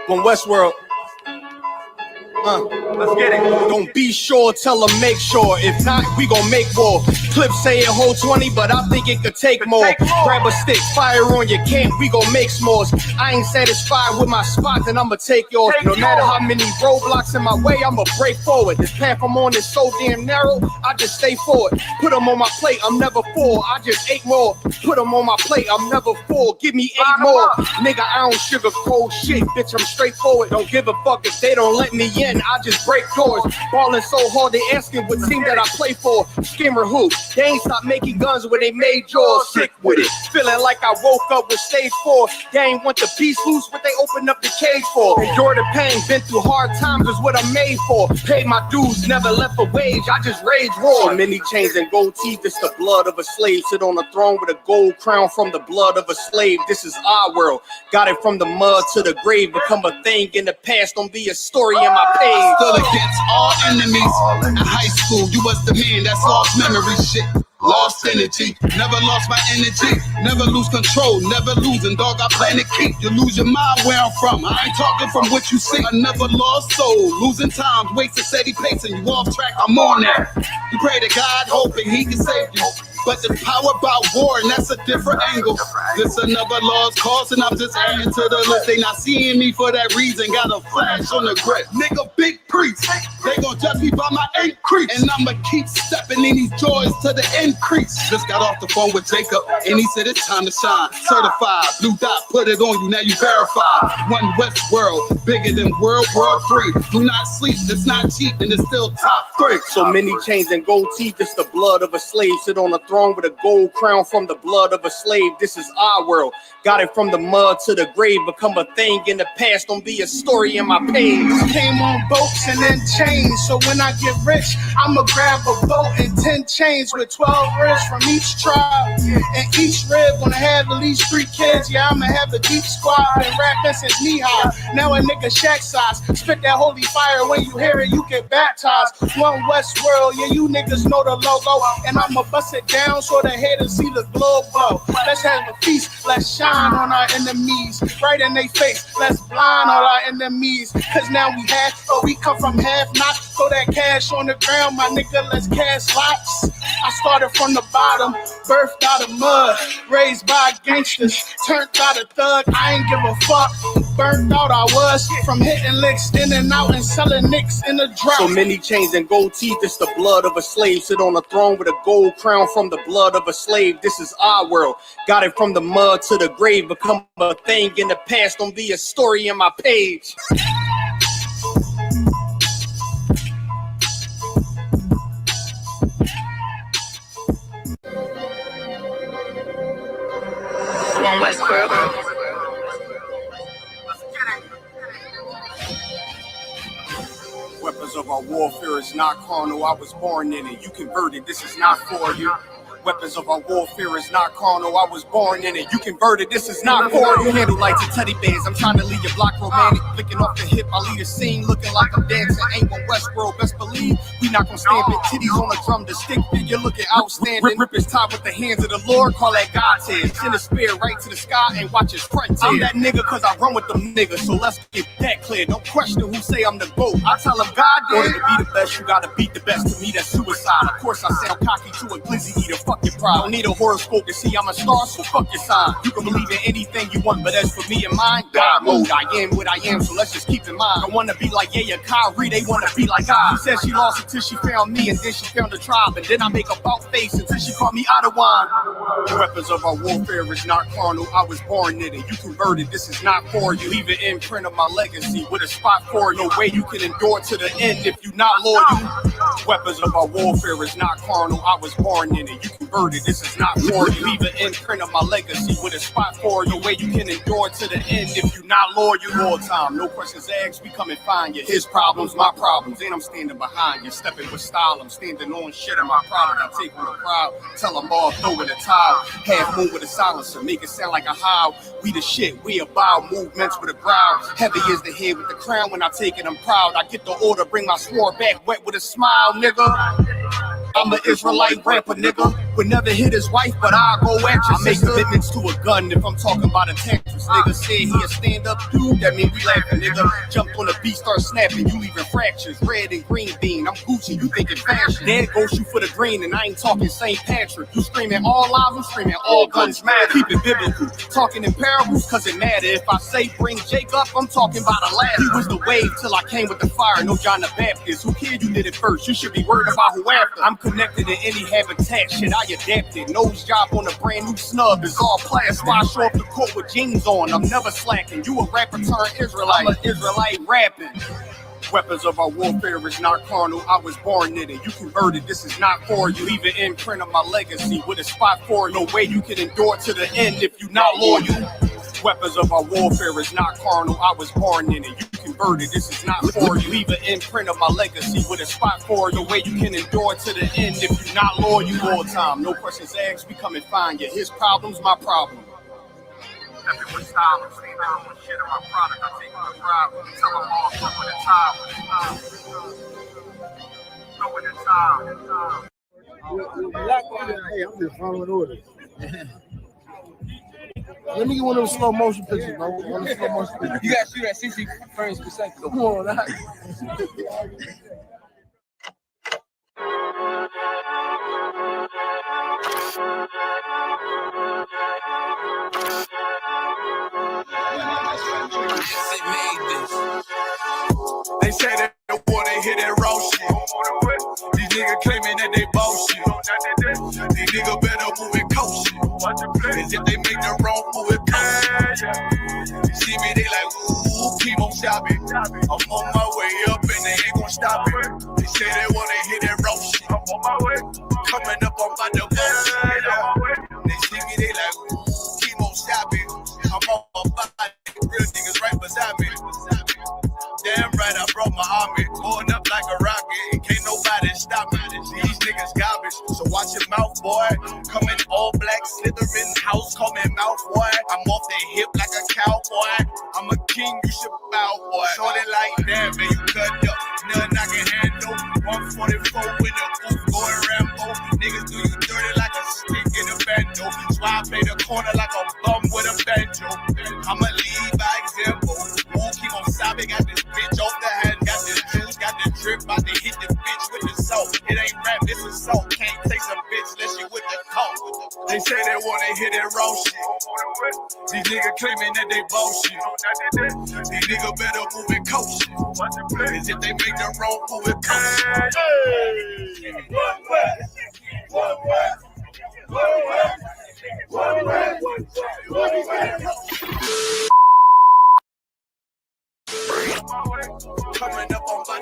From Westworld. Let's get it. Don't be sure, tell them make sure. If not, we gon' make more. Clips say it hold 20, but I think it could take more. Grab a stick, fire on your camp, we gon' make s'mores. I ain't satisfied with my spot, then I'ma take yours. No matter how many roadblocks in my way, I'ma break forward. This path I'm on is so damn narrow, I just stay forward. Put them on my plate, I'm never full, I just ate more. Put them on my plate, I'm never full, give me 8 more. Nigga, I don't sugarcoat shit, bitch, I'm straightforward. Don't give a fuck if they don't let me in, I just break doors. Ballin' so hard, they asking what team that I play for. Skimmer who? They ain't stopped making guns when they made yours. Sick with it, feeling like I woke up with stage 4. They ain't want the piece loose, but they opened up the cage for. Endure the pain, been through hard times is what I'm made for. Paid my dues, never left a wage, I just rage war. So many chains and gold teeth, it's the blood of a slave. Sit on a throne with a gold crown from the blood of a slave. This is our world, got it from the mud to the grave. Become a thing in the past, don't be a story in my page. Still against all enemies. In high school, you was the man that's lost memory shit. Lost energy, never lost my energy. Never lose control, never losing, dog, I plan to keep. You lose your mind where I'm from, I ain't talking from what you see. I never lost soul, losing time, wasting steady pacing. You off track, I'm on that. You pray to God, hoping he can save you. But the power about war, and that's a different angle. This another lost cause, and I'm just adding to the list. They not seeing me for that reason, got a flash on the grip. Nigga, big priest, they gon' judge me by my increase. And I'ma keep stepping in these joys to the increase. Just got off the phone with Jacob, and he said it's time to shine. Certified, blue dot, put it on you, now you verified. One Westworld, bigger than World War III. Do not sleep, it's not cheap, and it's still top 3. So many chains and gold teeth, it's the blood of a slave. Sit on a throne with a gold crown from the blood of a slave. This is our world, got it from the mud to the grave. Become a thing in the past, don't be a story in my page. Came on boats and then chains, so when I get rich, I'ma grab a boat and 10 chains with 12 ribs from each tribe. And each rib gonna have at least 3 kids. Yeah, I'ma have a deep squad, been rapping since knee high. Now a nigga shack size, spit that holy fire, when you hear it, you get baptized. One Westworld, yeah, you niggas know the logo, and I'ma bust it down so the haters see the glow. Let's have a feast, let's shine on our enemies, right in their face, let's blind all our enemies. Cause now we have, but we come from half knots. Throw that cash on the ground, my nigga, let's cast lots. I started from the bottom, birthed out of mud, raised by gangsters, turned out a thug. I ain't give a fuck, burnt out I was, from hitting licks in and out and selling nicks in the drought. So many chains and gold teeth, it's the blood of a slave. Sit on a throne with a gold crown from the blood of a slave. This is our world, got it from the mud to the grave. Become a thing in the past, don't be a story in my page. One Westworld. Weapons of our warfare is not carnal, I was born in it. You converted, this is not for you. Weapons of our warfare is not carnal, I was born in it. You converted, this is not for you. Handle lights and teddy bears, I'm trying to leave your block romantic. Flicking off the hip, I lead a scene looking like I'm dancing. Ain't one Westworld, best believe we not gonna stand big titties on a drum. The stick figure looking outstanding. Rip his top with the hands of the Lord, call that God's hand. Send a spear right to the sky and watch his front tear. I'm that nigga cause I run with them niggas, so let's get that clear. Don't question who say I'm the GOAT. I tell him God did. In order to be the best, you gotta beat the best. To me that's suicide. Of course I sound cocky to a glizzy eater. Fuck fuck your pride. Don't need a horoscope to see I'm a star, so fuck your sign. You can believe in anything you want, but as for me and mine, God mode. I am what I am, so let's just keep in mind. I wanna be like yeah, Kyrie, they wanna be like I. She said she lost until she found me, and then she found the tribe, and then I make a bout face until she called me out of wine. The weapons of our warfare is not carnal. I was born in it. You converted. This is not for you. Leave an imprint of my legacy with a spot for you. No way you can endure to the end if you not loyal. Weapons of our warfare is not carnal. I was born in it. You converted. This is not for you. Leave an imprint of my legacy with a spot for you. No way you can endure to the end if you not loyal. All time. No questions asked. We come and find you. His problems, my problems. And I'm standing behind you. Stepping with style. I'm standing on shit in my product. I take on the crowd. Tell them all throw in the towel. Half moon with a silencer. Make it sound like a howl. We the shit. We about movements with a growl. Heavy is the head with the crown. When I take it, I'm proud. I get the order. Bring my sword back wet with a smile, nigga. I'm an Israelite rapper, nigga. Would never hit his wife, but I'll go at you. I make commitments to a gun if I'm talking about a Tetris. Nigga said he a stand-up dude, that mean we laughing, nigga. Jumped on the beat, start snapping, you leaving fractures. Red and green bean, I'm Gucci, you thinking fashion. There go shoot for the green, and I ain't talking St. Patrick. You screaming all lives, I'm screaming all guns matter. Keep it biblical, talking in parables, cause it matter. If I say bring Jake up, I'm talking about a ladder. He was the wave till I came with the fire, no John the Baptist. Who cared you did it first? You should be worried about who after. I'm connected in any habitat, shit I adapted. Nose job on a brand new snub is all plastic. Why I show up the court with jeans on, I'm never slacking. You a rapper turned Israelite, I'm an Israelite rapping. Weapons of our warfare is not carnal. I was born in it. You converted. This is not for you. Leave an imprint of my legacy with a spot for you. No way you can endure to the end if you not loyal. Weapons of our warfare is not carnal. I was born in it. You converted. This is not for you. Leave an imprint of my legacy with a spot for you. No way you can endure to the end if you not loyal. All time. No questions asked. We come and find you. His problems, my problem. Stepping with style, I'm standing on shit in my product. I take on the pride. Tell them all, throw in the time. Hey, I'm just following orders. Let me get one of those slow motion pictures, bro. One of the slow motion pictures. You gotta shoot at 60 frames per second. Come on, that. They say that the water hit that raw shit. These niggas claiming that they bullshit. These niggas better move it coast shit. As if they make the wrong move it coast. You see me, they like, ooh, keep on shopping. I'm on my way up and they ain't gon' stop it. They say they wanna hit that raw shit. I'm on my way. Coming up on my bullshit. They see me, they like, ooh, keep on shopping. I'm on my body. Real niggas right beside me. Damn right, I brought my army. Going up like a rocket. Can't nobody stop me. These niggas garbage. So watch your mouth, boy. Coming all black, slithering house. Call me mouth, boy. I'm off the hip like a cowboy. I'm a king, you should bow, boy. Shorty like that, man, you cut up. Nothing I can handle. 144 with a booth going Rambo. Niggas do you dirty like a stick in a bando. So I play the corner like a bum with a banjo. I'ma lead by example. Keep on sobbing, got this bitch off the hand, got this juice, got the drip, about to hit the bitch with the salt. It ain't rap, this is salt. Can't taste a bitch unless you with the coke. They say they wanna hit that raw shit. These niggas claiming that they bullshit. These niggas better move it coast shit. As if they make the wrong move it coast shit. Coming up on my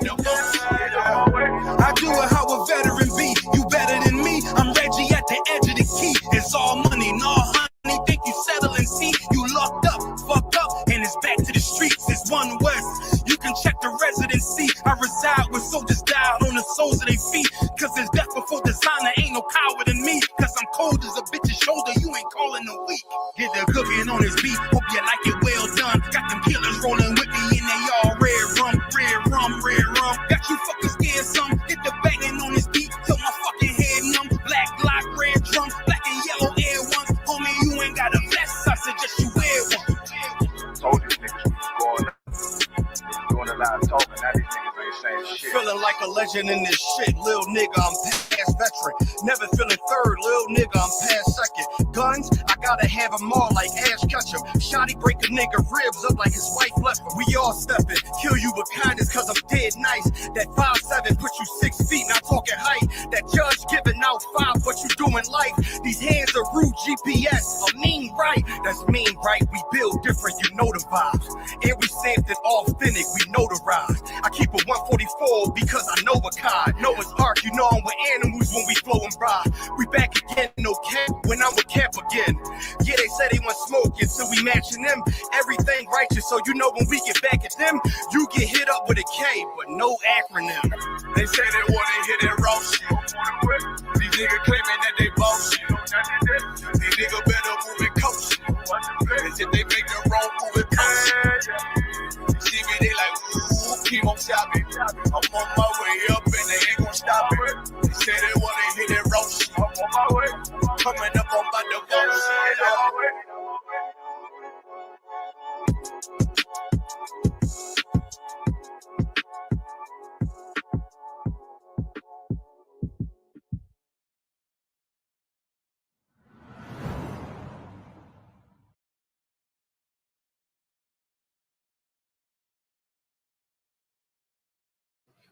I do it how a veteran be. You better than me. I'm Reggie at the edge of the key. It's all money, no honey. Think you settle and see. You locked up, fucked up, and it's back to the streets. It's one West. You can check the residency. I reside with soldiers died on the soles of their feet. Cause it's death before designer. Ain't no coward in me. Cause I'm cold as a bitch's shoulder. You ain't calling no weak. Get the cooking on his beat. Hope you like it well done. Got them killers rolling with me and they all red rum. Got you fucking scared some. Get the banging on his beat till my fucking head numb. Black block, red drum, black and yellow air ones. Homie, you ain't got a vest. I suggest you wear one. Told these niggas we was going up. Doing a lot of talking. Now these niggas ain't saying shit. Feeling like a legend in this shit, lil nigga. I'm past veteran. Never feeling third, little nigga, I'm past second. Guns, I gotta have them all like Ash Ketchum. Shotty break a nigga ribs up like his wife left him. We all steppin', kill you with kindness cause I'm dead nice. That 5'7" put you 6 feet, not talking height. That judge giving out 5, what you do in life. These hands are rude GPS, a mean right. That's mean right, we build different, you know the vibes. And we stamped it authentic, we notarized. I keep a 144 because I know a kind. Know it's dark, you know I'm with animals when we flow and ride. We back again, no cap, when I'm with Cap again. Yeah, they said they want smoking, so we matching them. Everything righteous, so you know when we get back at them, you get hit up with a K, but no acronym. They say they wanna hear that raw shit. These niggas claiming that they bullshit. These niggas better move and coach. Cause if they make the wrong move and coach, see me, they like, ooh, keep on shopping. I'm on my way up and they ain't gon' stop it. They say they wanna hear that raw shit. I'm on my way. Coming up on my divorce.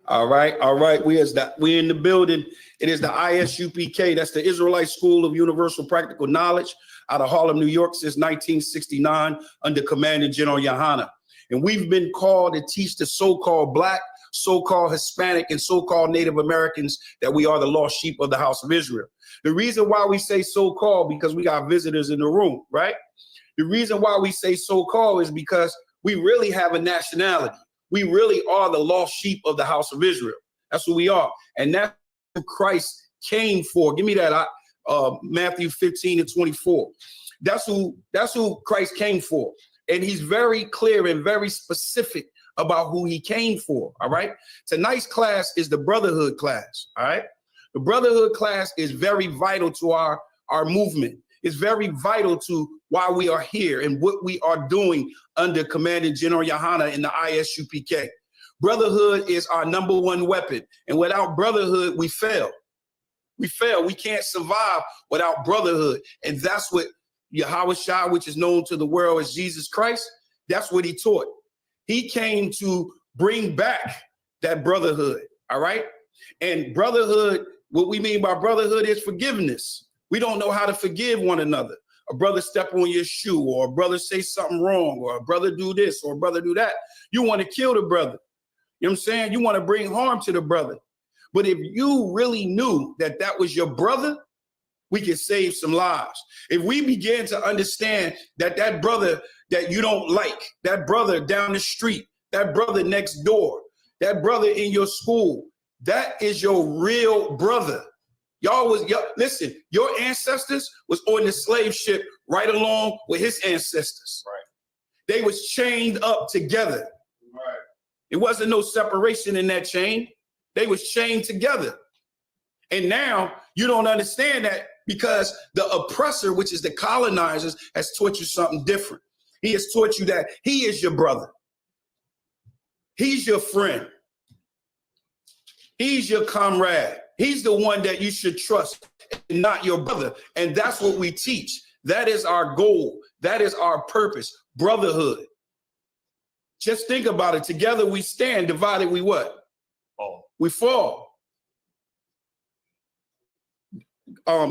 All right. We in the building. It is the ISUPK. That's the Israelite School of Universal Practical Knowledge out of Harlem, New York, since 1969, under Commanding General Yohana. And we've been called to teach the so-called Black, so-called Hispanic, and so-called Native Americans that we are the lost sheep of the house of Israel. The reason why we say so-called, because we got visitors in the room, right? The reason why we say so-called is because we really have a nationality. We really are the lost sheep of the house of Israel. That's who we are. And that's what Christ came for. Give me that, Matthew 15:24. That's who Christ came for. And he's very clear and very specific about who he came for, all right? Tonight's class is the Brotherhood class, all right? The Brotherhood class is very vital to our movement. It's very vital to why we are here and what we are doing under Commanding General Yohana in the ISUPK. Brotherhood is our #1 weapon. And without brotherhood, we fail. We fail. We can't survive without brotherhood. And that's what Yahushua, which is known to the world as Jesus Christ, that's what he taught. He came to bring back that brotherhood, all right? And brotherhood, what we mean by brotherhood is forgiveness. We don't know how to forgive one another. A brother step on your shoe, or a brother say something wrong, or a brother do this, or a brother do that. You want to kill the brother. You know what I'm saying? You want to bring harm to the brother. But if you really knew that that was your brother, we could save some lives. If we begin to understand that that brother that you don't like, that brother down the street, that brother next door, that brother in your school, that is your real brother. Listen, your ancestors was on the slave ship right along with his ancestors. Right. They was chained up together. Right. It wasn't no separation in that chain. They was chained together. And now you don't understand that because the oppressor, which is the colonizers, has taught you something different. He has taught you that he is your brother. He's your friend. He's your comrade. He's the one that you should trust, and not your brother. And that's what we teach. That is our goal. That is our purpose. Brotherhood. Just think about it. Together we stand. Divided we what? Fall. We fall.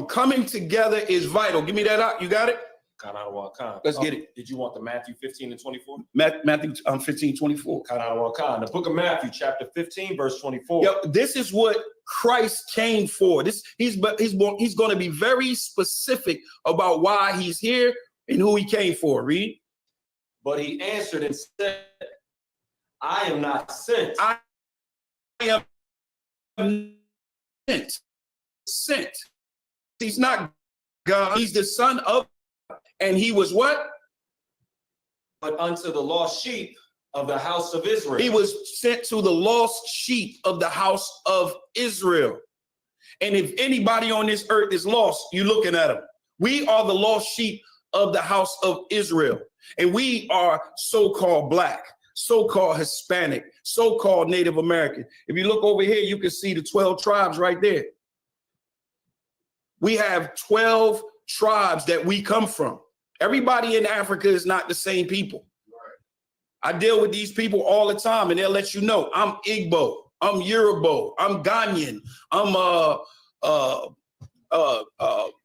Coming together is vital. Give me that out. You got it? Let's get it. Did you want the Matthew 15:24? Matthew 15:24. The book of Matthew, chapter 15, verse 24. Yep, this is what Christ came for. He's going to be very specific about why he's here and who he came for. Read. But he answered and said, I am not sent. I am sent. He's not God. He's the son of, and he was what? But unto the lost sheep of the house of Israel. He was sent to the lost sheep of the house of Israel. And if anybody on this earth is lost, you're looking at them. We are the lost sheep of the house of Israel. And we are so-called Black, so-called Hispanic, so-called Native American. If you look over here, you can see the 12 tribes right there. We have 12 tribes that we come from. Everybody in Africa is not the same people. I deal with these people all the time, and they'll let you know I'm Igbo, I'm Yoruba, I'm Ghanaian, I'm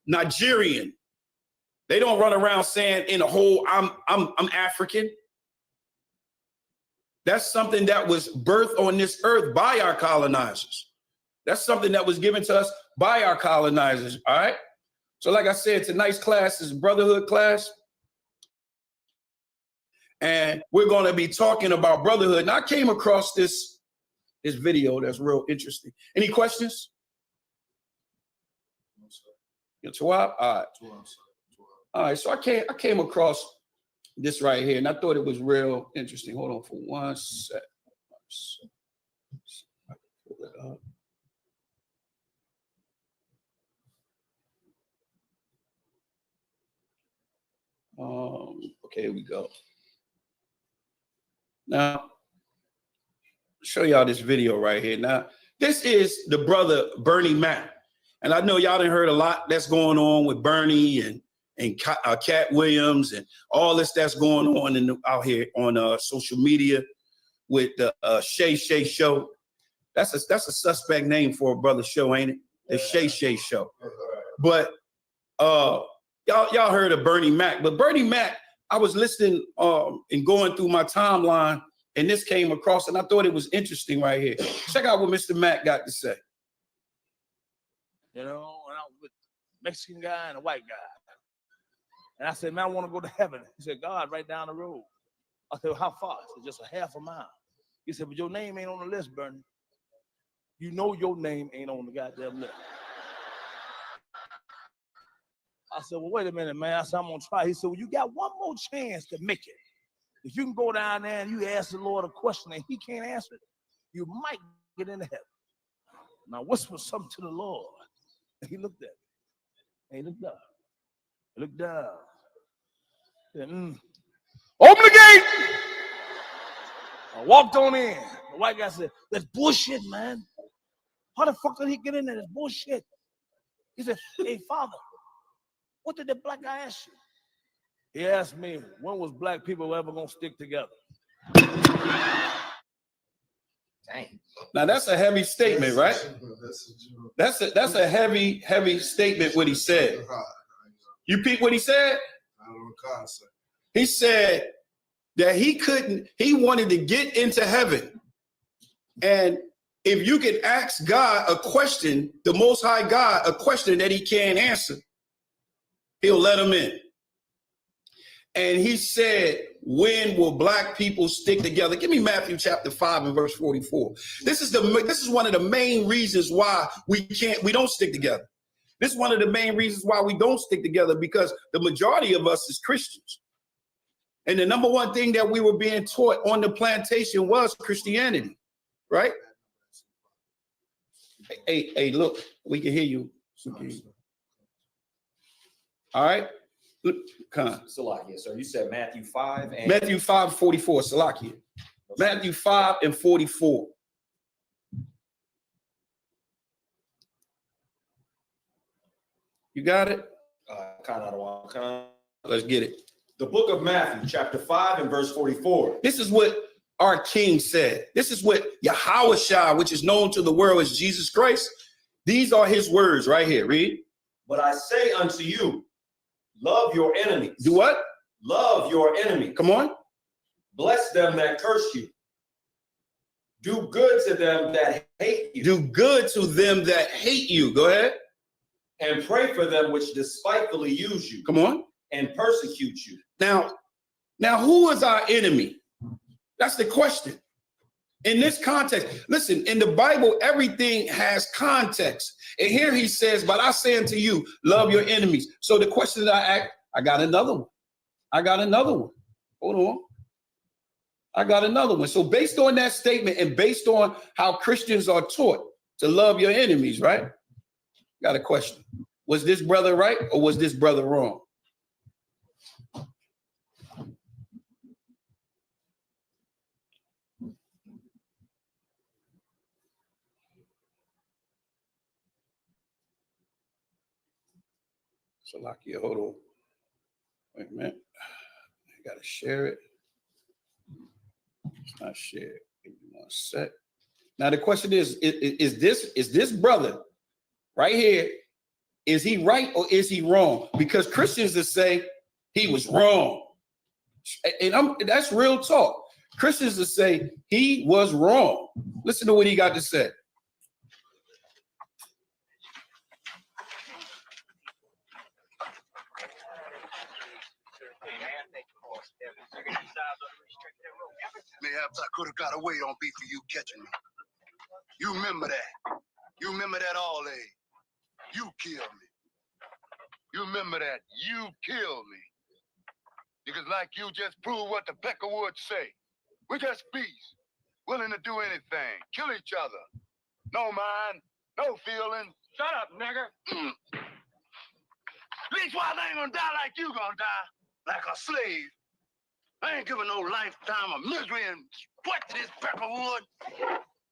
Nigerian. They don't run around saying in a whole I'm African. That's something that was birthed on this earth by our colonizers. That's something that was given to us by our colonizers. All right. So, like I said, tonight's class is Brotherhood Class. And we're going to be talking about brotherhood. And I came across this video that's real interesting. Any questions? Your Tawab? All right. All right. So I came across this right here, and I thought it was real interesting. Hold on for one sec. Pull it up. Okay, here we go. Now, show y'all this video right here. Now, this is the brother Bernie Mac. And I know y'all done heard a lot that's going on with Bernie and Cat Williams and all this that's going on out here on social media with the Shay Shay Show. That's a suspect name for a brother show, ain't it? The Shay Shay Show. But y'all heard of Bernie Mac. But Bernie Mac, I was listening and going through my timeline, and this came across, and I thought it was interesting right here. Check out what Mr. Mac got to say. You know, and I was with a Mexican guy and a white guy. And I said, man, I want to go to heaven. He said, God, right down the road. I said, well, how far? I said, just a half a mile. He said, but your name ain't on the list, Bernie. You know your name ain't on the goddamn list. I said, well, wait a minute, man. I said, I'm going to try. He said, well, you got one more chance to make it. If you can go down there and you ask the Lord a question and he can't answer it, you might get into heaven. Now, whisper something to the Lord. And he looked at me. And he looked up. He looked down. He said, open the gate. I walked on in. The white guy said, that's bullshit, man. How the fuck did he get in there? That's bullshit. He said, hey, Father, what did the black guy ask you? He asked me, when was black people ever gonna stick together? Dang. Now that's a heavy statement, right? That's a heavy statement what he said. You peep what he said? He said that he wanted to get into heaven. And if you could ask God a question, the Most High God, a question that he can't answer, he'll let him in. And he said, when will black people stick together? Give me Matthew chapter 5 and verse 44. This is one of the main reasons why we don't stick together. This is one of the main reasons why we don't stick together, because the majority of us is Christians. And the number one thing that we were being taught on the plantation was Christianity, right? Hey, look, we can hear you. All right. Salakia, sir. You said Matthew 5 and Matthew 5:44. Salakia. Matthew 5 and 44. You got it? Let's get it. The book of Matthew, chapter 5 and verse 44. This is what our King said. This is what Yahushua, which is known to the world as Jesus Christ. These are his words right here. Read. But I say unto you, love your enemies. Do what? Love your enemies. Come on. Bless them that curse you. Do good to them that hate you. Do good to them that hate you. Go ahead. And pray for them which despitefully use you. Come on. And persecute you. Now, who is our enemy? That's the question. In this context, listen, in the Bible, everything has context. And here he says, but I say unto you, love your enemies. So the question that I got another one. Hold on. I got another one. So based on that statement and based on how Christians are taught to love your enemies, right? Got a question. Was this brother right or was this brother wrong? Salakia, hold on. Wait a minute. I gotta share it. It's not shared. Give me 1 sec. Now the question is this brother right here, is he right or is he wrong? Because Christians that say he was wrong. And that's real talk. Christians that say he was wrong. Listen to what he got to say. Mayhaps I could have got away on beat for you catching me. You remember that. You remember that all day. You killed me. You remember that. You killed me. Because like you just proved what the Peckerwoods say. We're just beasts, willing to do anything, kill each other. No mind, no feeling. Shut up, nigger. Least why I ain't gonna die like you gonna die, like a slave. I ain't giving no lifetime of misery and sweat to this Peckerwood.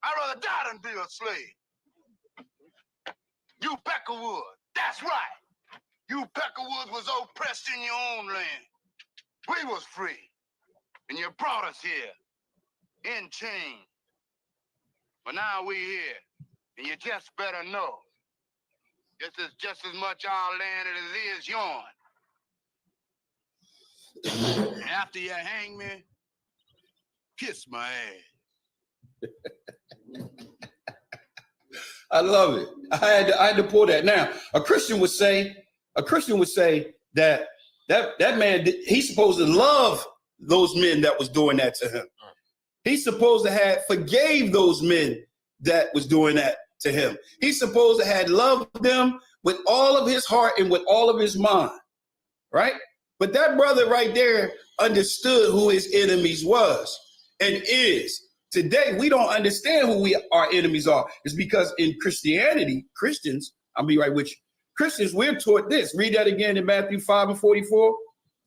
I'd rather die than be a slave. You Peckerwood, that's right. You Peckerwood was oppressed in your own land. We was free, and you brought us here in chains. But now we here, and you just better know, this is just as much our land as it is yours. And after you hang me, kiss my ass. I love it. I had to pull that. Now, a Christian would say that man, he's supposed to love those men that was doing that to him. He's supposed to have forgave those men that was doing that to him. He's supposed to have loved them with all of his heart and with all of his mind, right? But that brother right there understood who his enemies was and is. Today, we don't understand who our enemies are. It's because in Christianity, Christians, I'll be right with you. Christians, we're taught this. Read that again in Matthew 5:44.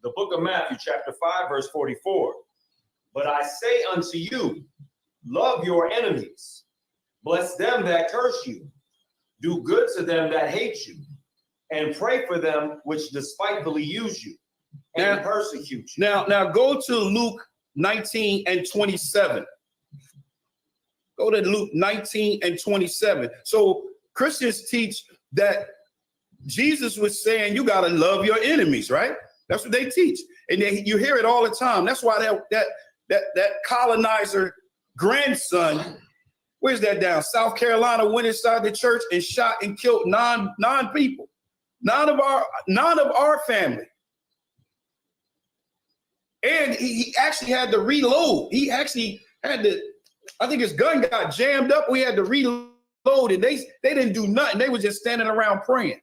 The book of Matthew, chapter 5, verse 44. But I say unto you, love your enemies, bless them that curse you, do good to them that hate you, and pray for them which despitefully use you and persecute you. Now go to Luke 19:27. Go to Luke 19:27. So Christians teach that Jesus was saying you got to love your enemies, right? That's what they teach. And you hear it all the time. That's why that colonizer grandson, where's that down? South Carolina went inside the church and shot and killed nine people. None of our family. And he actually had to reload. He actually had to, I think his gun got jammed up. We had to reload and they didn't do nothing. They were just standing around praying.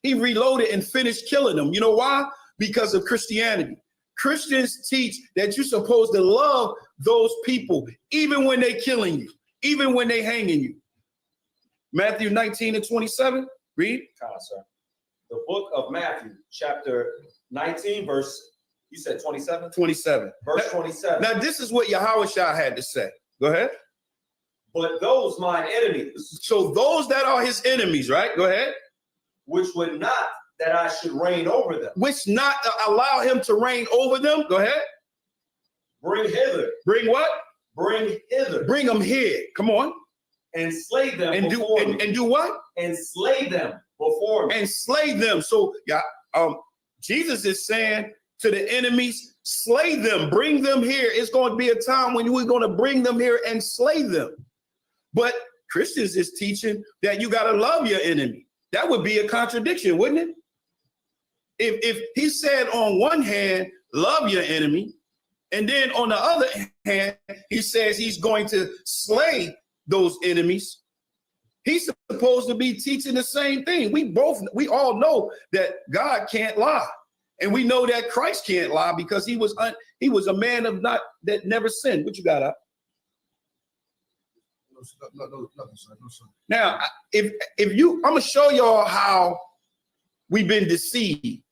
He reloaded and finished killing them. You know why? Because of Christianity. Christians teach that you're supposed to love those people, even when they're killing you, even when they're hanging you. Matthew 19:27, read. Sir. The book of Matthew, chapter 19, verse, you said 27? 27. Verse 27. Now, this is what Yahushua had to say. Go ahead. But those mine enemies. So those that are his enemies, right? Go ahead. Which would not that I should reign over them. Which not allow him to reign over them. Go ahead. Bring hither. Bring what? Bring hither. Bring them here. Come on. And slay them and before do me. And do what? And slay them before me. And slay them. So Jesus is saying to the enemies, slay them, bring them here. It's going to be a time when we're going to bring them here and slay them. But Christians is teaching that you got to love your enemy. That would be a contradiction, wouldn't it? If he said on one hand, love your enemy, and then on the other hand, he says he's going to slay those enemies, he's supposed to be teaching the same thing. We all know that God can't lie. And we know that Christ can't lie because he was a man of that never sinned. What you got up? No, sir. Now, I'm gonna show y'all how we've been deceived.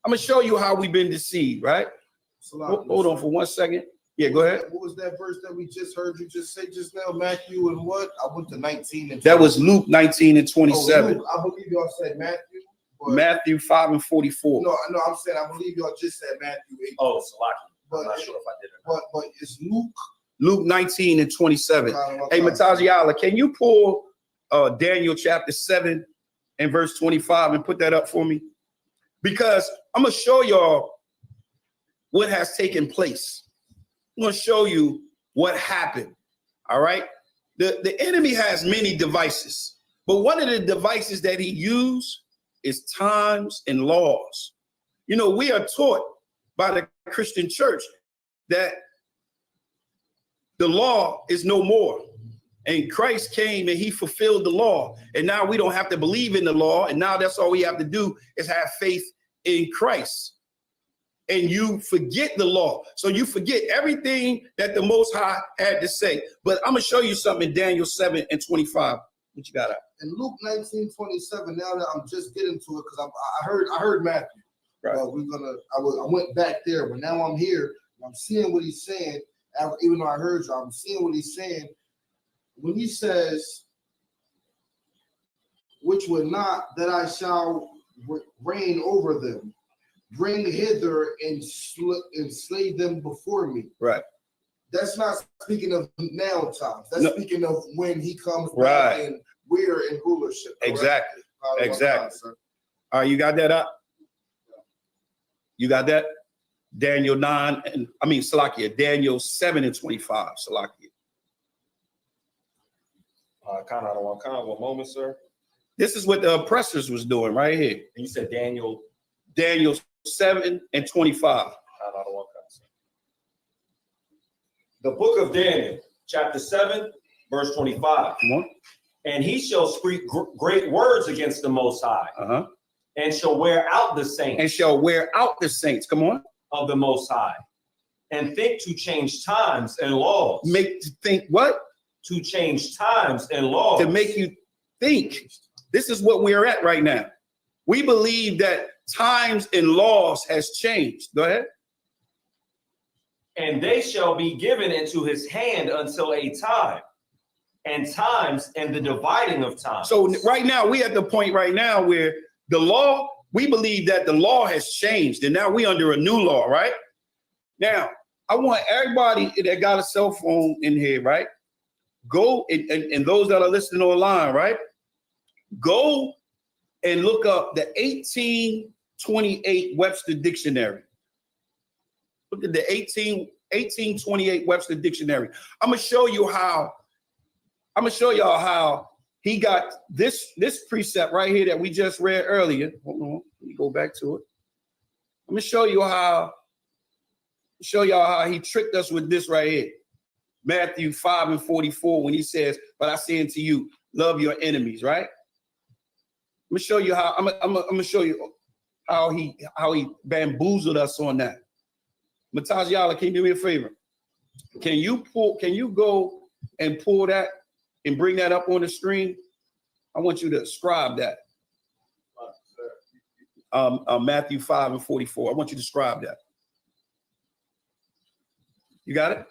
I'm gonna show you how we've been deceived, right? Hold on for 1 second. Yeah, go ahead. What was that verse that we just heard you just say just now, Matthew, and what? I went to 19 and 20. That was Luke 19:27. I believe y'all said Matthew. Matthew 5 and 44. No, I'm saying I believe y'all just said Matthew 8. Oh, Salaki. But, I'm not sure if I did or not. But it's Luke. Luke 19 and 27. Hey, Mataziala, can you pull Daniel chapter 7 and verse 25 and put that up for me? Because I'm going to show y'all what has taken place. I'm going to show you what happened. All right. The enemy has many devices, but one of the devices that he used is times and laws. You know, we are taught by the Christian church that the law is no more. And Christ came and he fulfilled the law. And now we don't have to believe in the law. And now that's all we have to do is have faith in Christ. And you forget the law. So you forget everything that the Most High had to say. But I'm going to show you something in Daniel 7 and 25. What you got up? In Luke 19:27, now that I'm just getting to it, because I heard Matthew. Right. I went back there, but now I'm here. And I'm seeing what he's saying. Even though I heard you, I'm seeing what he's saying. When he says, which would not that I shall reign over them, bring hither and slay them before me. Right. That's not speaking of now times. That's No. speaking of when he comes back and we're in rulership. Correct? Exactly. Exactly. All right, you got that up? You got that? Daniel 9 and Salakia, Daniel 7 and 25. Salakia. One moment, sir. This is what the oppressors was doing right here. And you said Daniel 7 and 25. The book of Daniel, chapter 7, verse 25. Come on. And he shall speak great words against the Most High, and shall wear out the saints. And shall wear out the saints. Come on. Of the Most High, and think to change times and laws. Make to think what? To change times and laws. To make you think. This is what we're at right now. We believe that times and laws has changed. Go ahead. And they shall be given into his hand until a time, and times and the dividing of times. So right now, we at the point right now where the law, we believe that the law has changed and now we under a new law, right? Now, I want everybody that got a cell phone in here, right? Go and those that are listening online, right? Go and look up the 1828 Webster Dictionary. Look at the 1828 Webster Dictionary. I'm gonna show y'all how he got this precept right here that we just read earlier. Hold on, let me go back to it. I'm gonna show y'all how he tricked us with this right here. Matthew 5 and 44, when he says, "But I say unto you, love your enemies," right? I'm gonna show you how. I'm gonna show you how he bamboozled us on that. Mataziala, can you do me a favor? Can you go and pull that and bring that up on the screen? I want you to scribe that. Matthew 5 and 44. I want you to scribe that. You got it?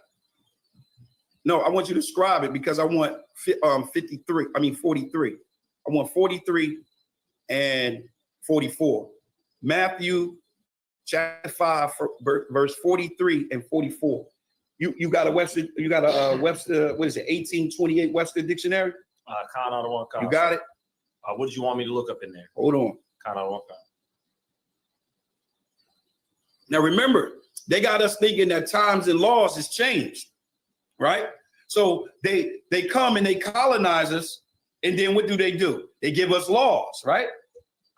No, I want you to scribe it because I want 43. I want 43 and 44. Matthew chapter 5, verse 43 and 44. You got a Webster, what is it, 1828 Webster Dictionary? You got it? What did you want me to look up in there? Hold on. Now remember, they got us thinking that times and laws has changed, right? So they come and they colonize us, and then what do? They give us laws, right?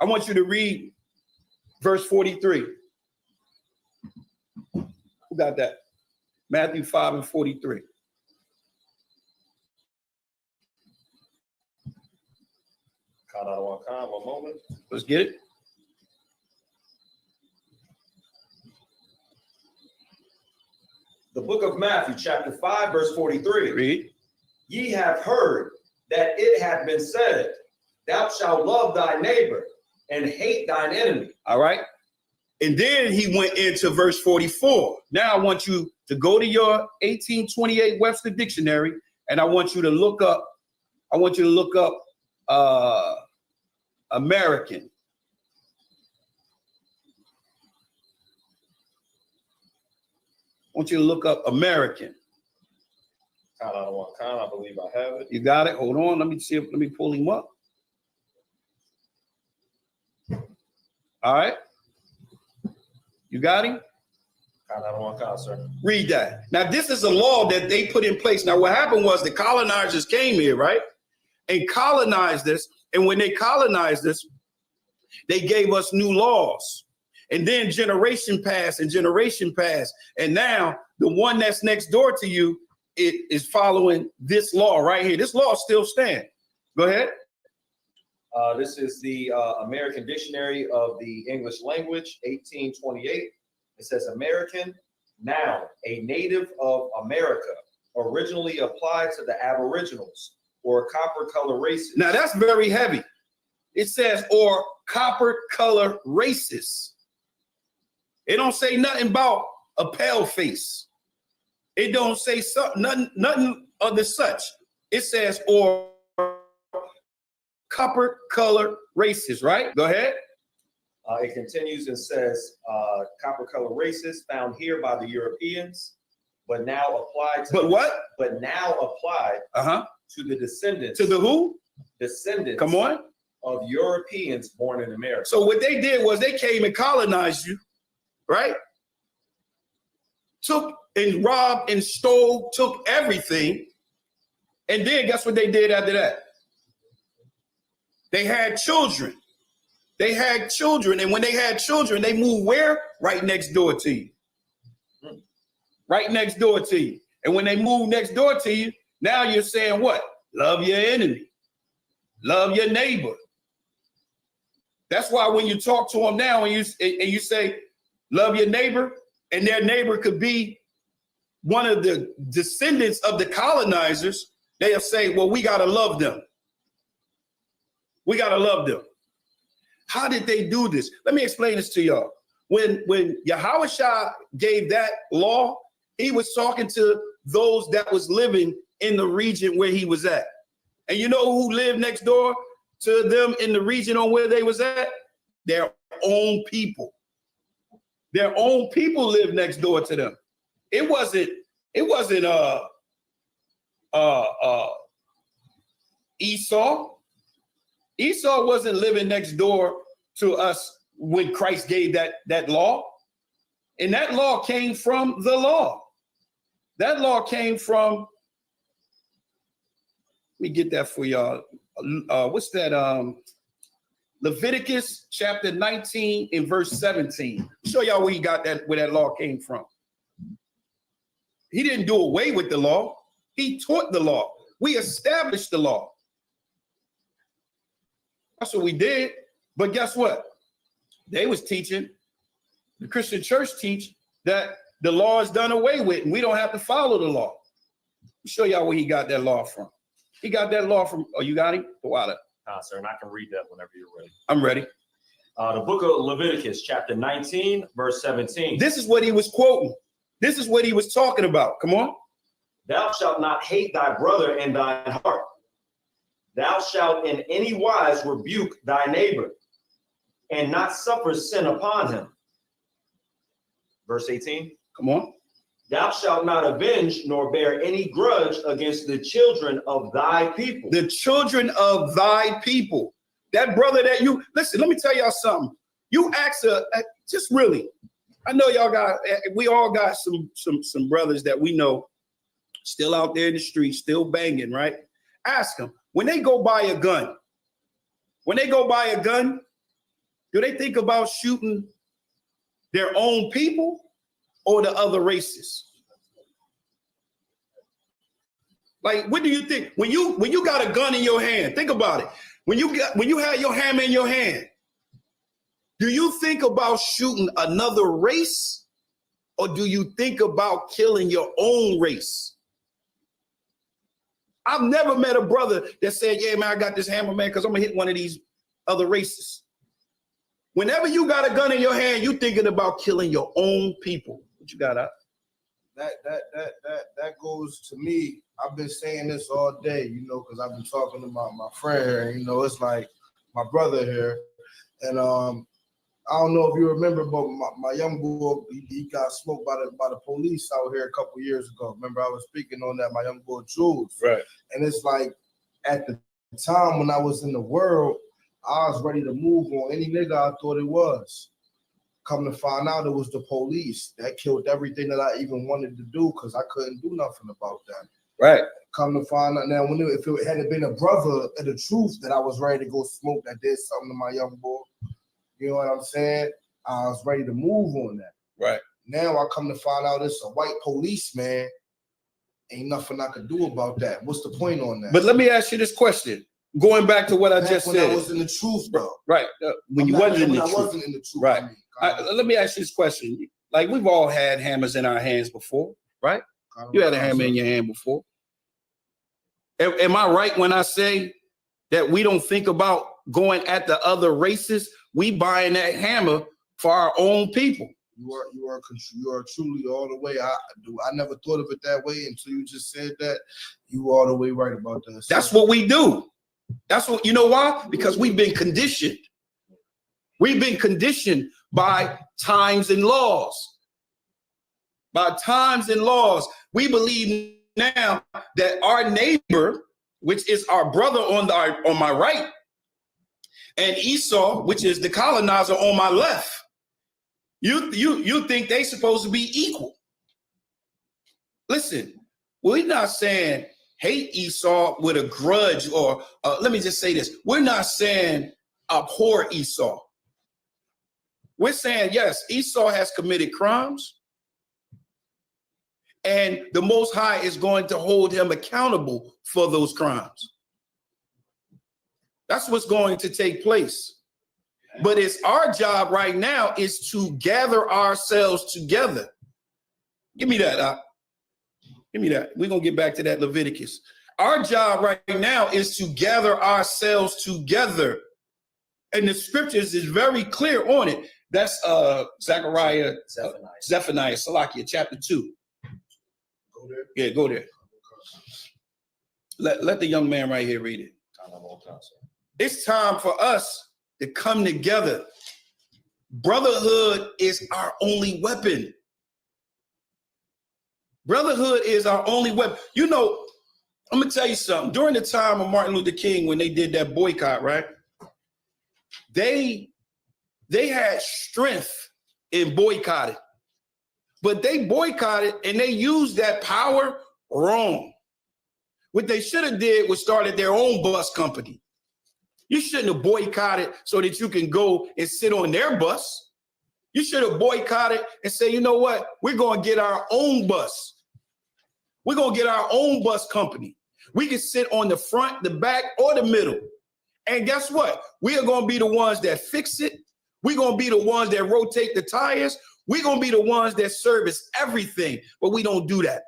I want you to read verse 43. Who got that? Matthew 5 and 43. One moment. Let's get it. The book of Matthew, chapter 5, verse 43. Read. Ye have heard that it hath been said, thou shalt love thy neighbor and hate thine enemy. All right. And then he went into verse 44. Now I want you to go to your 1828 Webster Dictionary, and I want you to look up, American. want you to look up American. I don't want I believe I have it. You got it? Hold on. Let me see. Let me pull him up. All right. You got him? I don't want sir. Read that. Now, this is a law that they put in place. Now, what happened was the colonizers came here, right? And colonized this. And when they colonized this, they gave us new laws. And then generation passed and generation passed. And now the one that's next door to you, it is following this law right here. This law still stands. Go ahead. This is the American Dictionary of the English Language, 1828. It says American, noun, a native of America, originally applied to the Aboriginals or copper color races. Now that's very heavy. It says, or copper color races. It don't say nothing about a pale face. It don't say nothing of the such. It says, or copper color races, right? Go ahead. It continues and says, copper color races found here by the Europeans, but now applied to But now applied to the descendants. To the who? Descendants. Come on. Of Europeans born in America. So what they did was they came and colonized you, right? Took and robbed and stole, took everything. And then guess what they did after that? They had children. They had children. And when they had children, they moved where? Right next door to you. Right next door to you. And when they moved next door to you, now you're saying what? Love your enemy. Love your neighbor. That's why when you talk to them now and you say, love your neighbor, and their neighbor could be one of the descendants of the colonizers, they'll say, well, we got to love them. We got to love them. How did they do this? Let me explain this to y'all. When Yahushua gave that law, he was talking to those that was living in the region where he was at. And you know who lived next door to them in the region on where they was at? Their own people. Their own people lived next door to them. It wasn't Esau. Esau wasn't living next door to us when Christ gave that law. And that law came from the law. That law came from, let me get that for y'all. What's that? Leviticus chapter 19 and verse 17. I'll show y'all where he got that, where that law came from. He didn't do away with the law. He taught the law. We established the law. That's what we did. But guess what? They was teaching, the Christian church teach that the law is done away with and we don't have to follow the law. I'll show y'all where he got that law from. He got that law from, oh, you got him? Sir, and I can read that whenever you're ready. I'm ready. The book of Leviticus, chapter 19, verse 17. This is what he was quoting. This is what he was talking about. Come on. Thou shalt not hate thy brother in thine heart. Thou shalt in any wise rebuke thy neighbor and not suffer sin upon him. Verse 18. Come on. Thou shalt not avenge nor bear any grudge against the children of thy people. The children of thy people. That brother that you, listen, let me tell y'all something. You ask just really, I know y'all we all got some brothers that we know still out there in the street, still banging, right? Ask them, when they go buy a gun, do they think about shooting their own people or the other races? Like, what do you think when you got a gun in your hand? Think about it. When you have your hammer in your hand, do you think about shooting another race, or do you think about killing your own race? I've never met a brother that said, yeah, man, I got this hammer, man, because I'm gonna hit one of these other races. Whenever you got a gun in your hand, you thinking about killing your own people. What you got up? That goes to me. I've been saying this all day, you know, because I've been talking to my friend here. You know, it's like my brother here, and I don't know if you remember, but my young boy, he got smoked by the police out here a couple years ago. Remember, I was speaking on that, my young boy Jules. Right. And it's like at the time when I was in the world, I was ready to move on any nigga I thought it was. Come to find out it was the police that killed everything that I even wanted to do because I couldn't do nothing about that. Right. Come to find out now, if it had been a brother of the truth that I was ready to go smoke that did something to my young boy, you know what I'm saying? I was ready to move on that. Right. Now I come to find out it's a white policeman. Ain't nothing I could do about that. What's the point on that? But let me ask you this question. Going back to what I just when said. I was in the truth, though. Right. When I wasn't in the truth. Right. I mean, Let me ask you this question. Like, we've all had hammers in our hands before, right? You had a hammer in your hand before. Am I right when I say that we don't think about going at the other races? We buying that hammer for our own people. You are truly all the way. I never thought of it that way until you just said that. You all the way right about that. That's what we do. That's what, you know why? Because we've been conditioned. We've been conditioned by times and laws. By times and laws. We believe now that our neighbor, which is our brother on my right, and Esau, which is the colonizer on my left, you think they supposed to be equal. Listen, we're not saying hate Esau with a grudge, or let me just say this. We're not saying abhor Esau. We're saying, yes, Esau has committed crimes, and the Most High is going to hold him accountable for those crimes. That's what's going to take place. But it's our job right now is to gather ourselves together. Give me that. Give me that. We're going to get back to that Leviticus. Our job right now is to gather ourselves together. And the scriptures is very clear on it. That's Zephaniah, Salakia, chapter 2. Go there. Yeah, go there. Let the young man right here read it. It's time for us to come together. Brotherhood is our only weapon. Brotherhood is our only weapon. You know, I'm gonna tell you something. During the time of Martin Luther King, when they did that boycott, right? They had strength in boycotting, but they boycotted and they used that power wrong. What they should have did was started their own bus company. You shouldn't have boycotted so that you can go and sit on their bus. You should have boycotted and say, you know what? We're going to get our own bus. We're going to get our own bus company. We can sit on the front, the back, or the middle. And guess what? We are going to be the ones that fix it. We're going to be the ones that rotate the tires. We're going to be the ones that service everything. But we don't do that.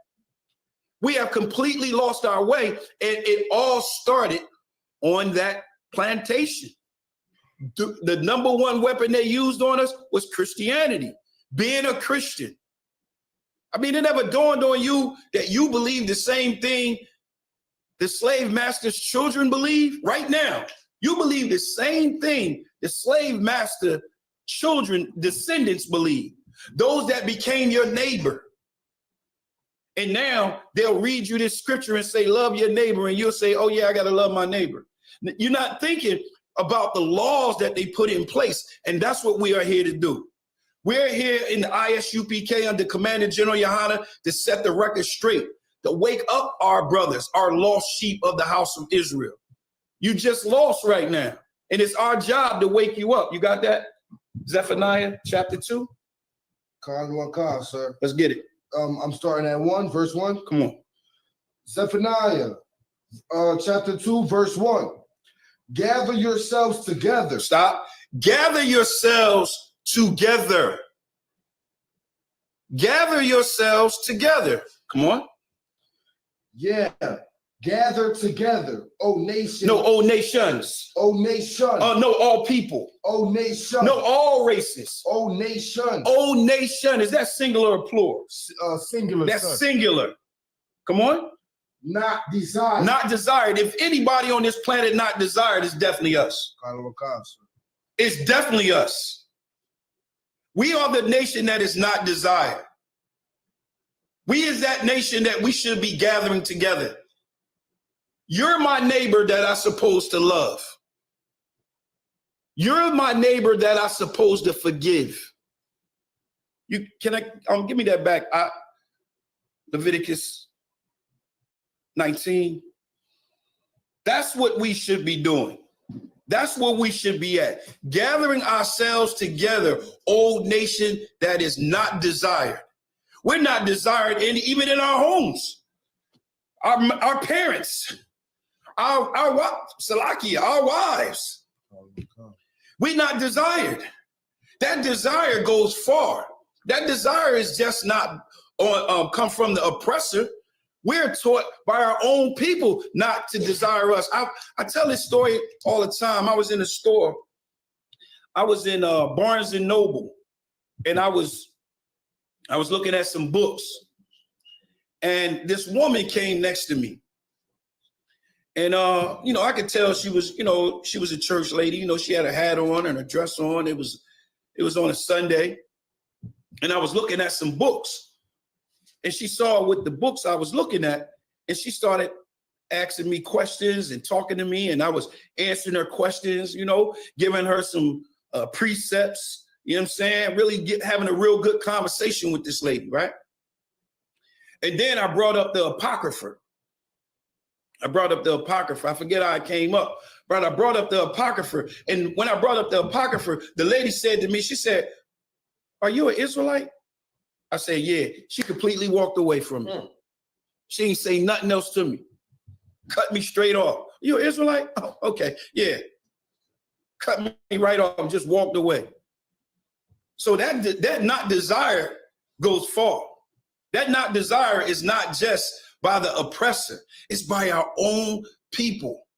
We have completely lost our way. And it all started on that plantation. The number one weapon they used on us was Christianity, being a Christian. I mean, it never dawned on you that you believe the same thing the slave master's children believe right now. You believe the same thing the slave master children, descendants believe, those that became your neighbor. And now they'll read you this scripture and say, love your neighbor. And you'll say, oh yeah, I got to love my neighbor. You're not thinking about the laws that they put in place. And that's what we are here to do. We're here in the ISUPK under Commander General Yohana to set the record straight, to wake up our brothers, our lost sheep of the house of Israel. You just lost right now. And it's our job to wake you up. You got that? Zephaniah chapter 2? Sir. Let's get it. I'm starting at 1, verse 1. Come on. Zephaniah chapter 2, verse 1. Gather yourselves together. Stop. Gather yourselves together. Gather yourselves together. Come on. Yeah. Gather together, O nation. No, O nations. O nation. No, all people. O nation. No, all races. O nation. O nation. Is that singular or plural? Singular. That's sir. Singular. Come on. Not desired. Not desired. If anybody on this planet not desired, it's definitely us. It's definitely us. We are the nation that is not desired. We is that nation that we should be gathering together. You're my neighbor that I'm supposed to love. You're my neighbor that I'm supposed to forgive. You can give me that back. Leviticus 19. That's what we should be doing. That's what we should be at. Gathering ourselves together, old nation that is not desired. We're not desired even in our homes. Our parents, our wives. We're not desired. That desire goes far. That desire is just not come from the oppressor. We're taught by our own people not to desire us. I tell this story all the time. I was in a store. I was in Barnes and Noble, and I was looking at some books, and this woman came next to me. And I could tell she was a church lady. She had a hat on and a dress on. It was on a Sunday, and I was looking at some books. And she saw what the books I was looking at, and she started asking me questions and talking to me, and I was answering her questions, giving her some precepts, you know what I'm saying? Really having a real good conversation with this lady, right? And then I brought up the Apocrypha. I forget how I came up, but I brought up the Apocrypha. And when I brought up the Apocrypha, the lady said to me, she said, "Are you an Israelite?" I said, "Yeah." She completely walked away from me. She didn't say nothing else to me. Cut me straight off. "You an Israelite?" "Oh, okay, yeah." Cut me right off and just walked away. So that not desire goes far. That not desire is not just by the oppressor. It's by our own people.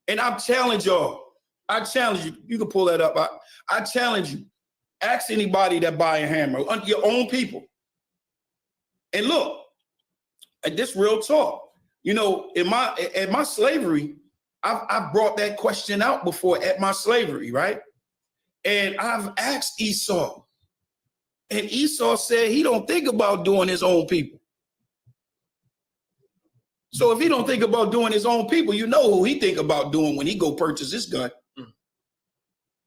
And I challenge y'all. I challenge you. You can pull that up. I challenge you. Ask anybody that buy a hammer, your own people. And look, at this real talk, at my slavery, I've brought that question out before at my slavery, right? And I've asked Esau, and Esau said he don't think about doing his own people. So if he don't think about doing his own people, who he think about doing when he go purchase his gun.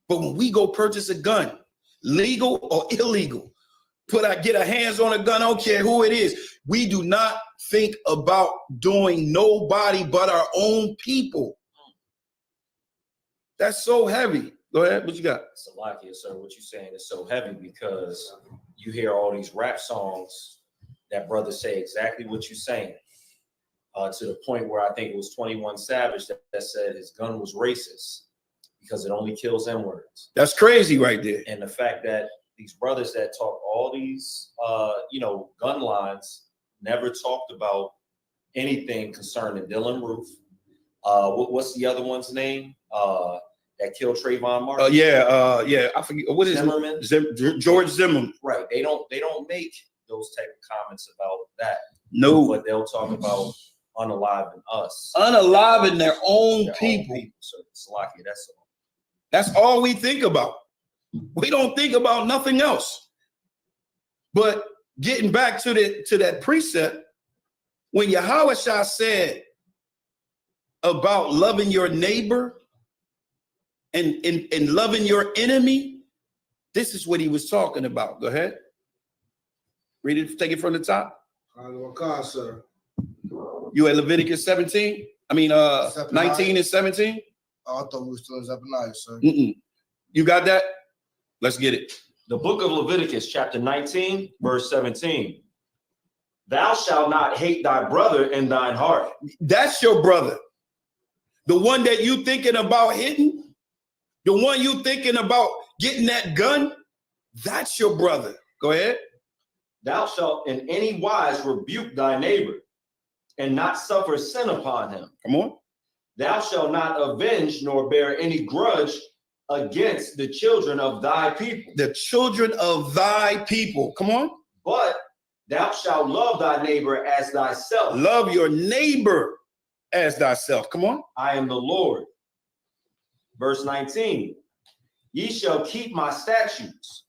But when we go purchase a gun, legal or illegal, get our hands on a gun, I don't care who it is, we do not think about doing nobody but our own people. That's so heavy. Go ahead, what you got? Salakia, sir, what you're saying is so heavy because you hear all these rap songs that brothers say exactly what you're saying, to the point where I think it was 21 Savage that said his gun was racist because it only kills N-words. That's crazy right there. And the fact that these brothers that talk all these, gun lines never talked about anything concerning Dylan Roof. What's the other one's name? That killed Trayvon Martin. I forget what is Zimmerman. George Zimmerman. Right. They don't make those type of comments about that. No. But they'll talk about unaliving us. Unaliving their own people. So Salakia, that's all. That's all we think about. We don't think about nothing else. But getting back to that precept, when Yahweh Shah said about loving your neighbor and loving your enemy, this is what he was talking about. Go ahead. Read it, take it from the top. Sir. You at Leviticus 17? 19 and 17? Oh, I thought we were still in Zephaniah, sir. You got that? Let's get it. The book of Leviticus, chapter 19, verse 17. Thou shalt not hate thy brother in thine heart. That's your brother. The one that you thinking about hitting, the one you thinking about getting that gun, that's your brother. Go ahead. Thou shalt in any wise rebuke thy neighbor and not suffer sin upon him. Come on. Thou shalt not avenge nor bear any grudge against the children of thy people. The children of thy people. Come on. But thou shalt love thy neighbor as thyself. Love your neighbor as thyself. Come on. I am the Lord. Verse 19. Ye shall keep my statutes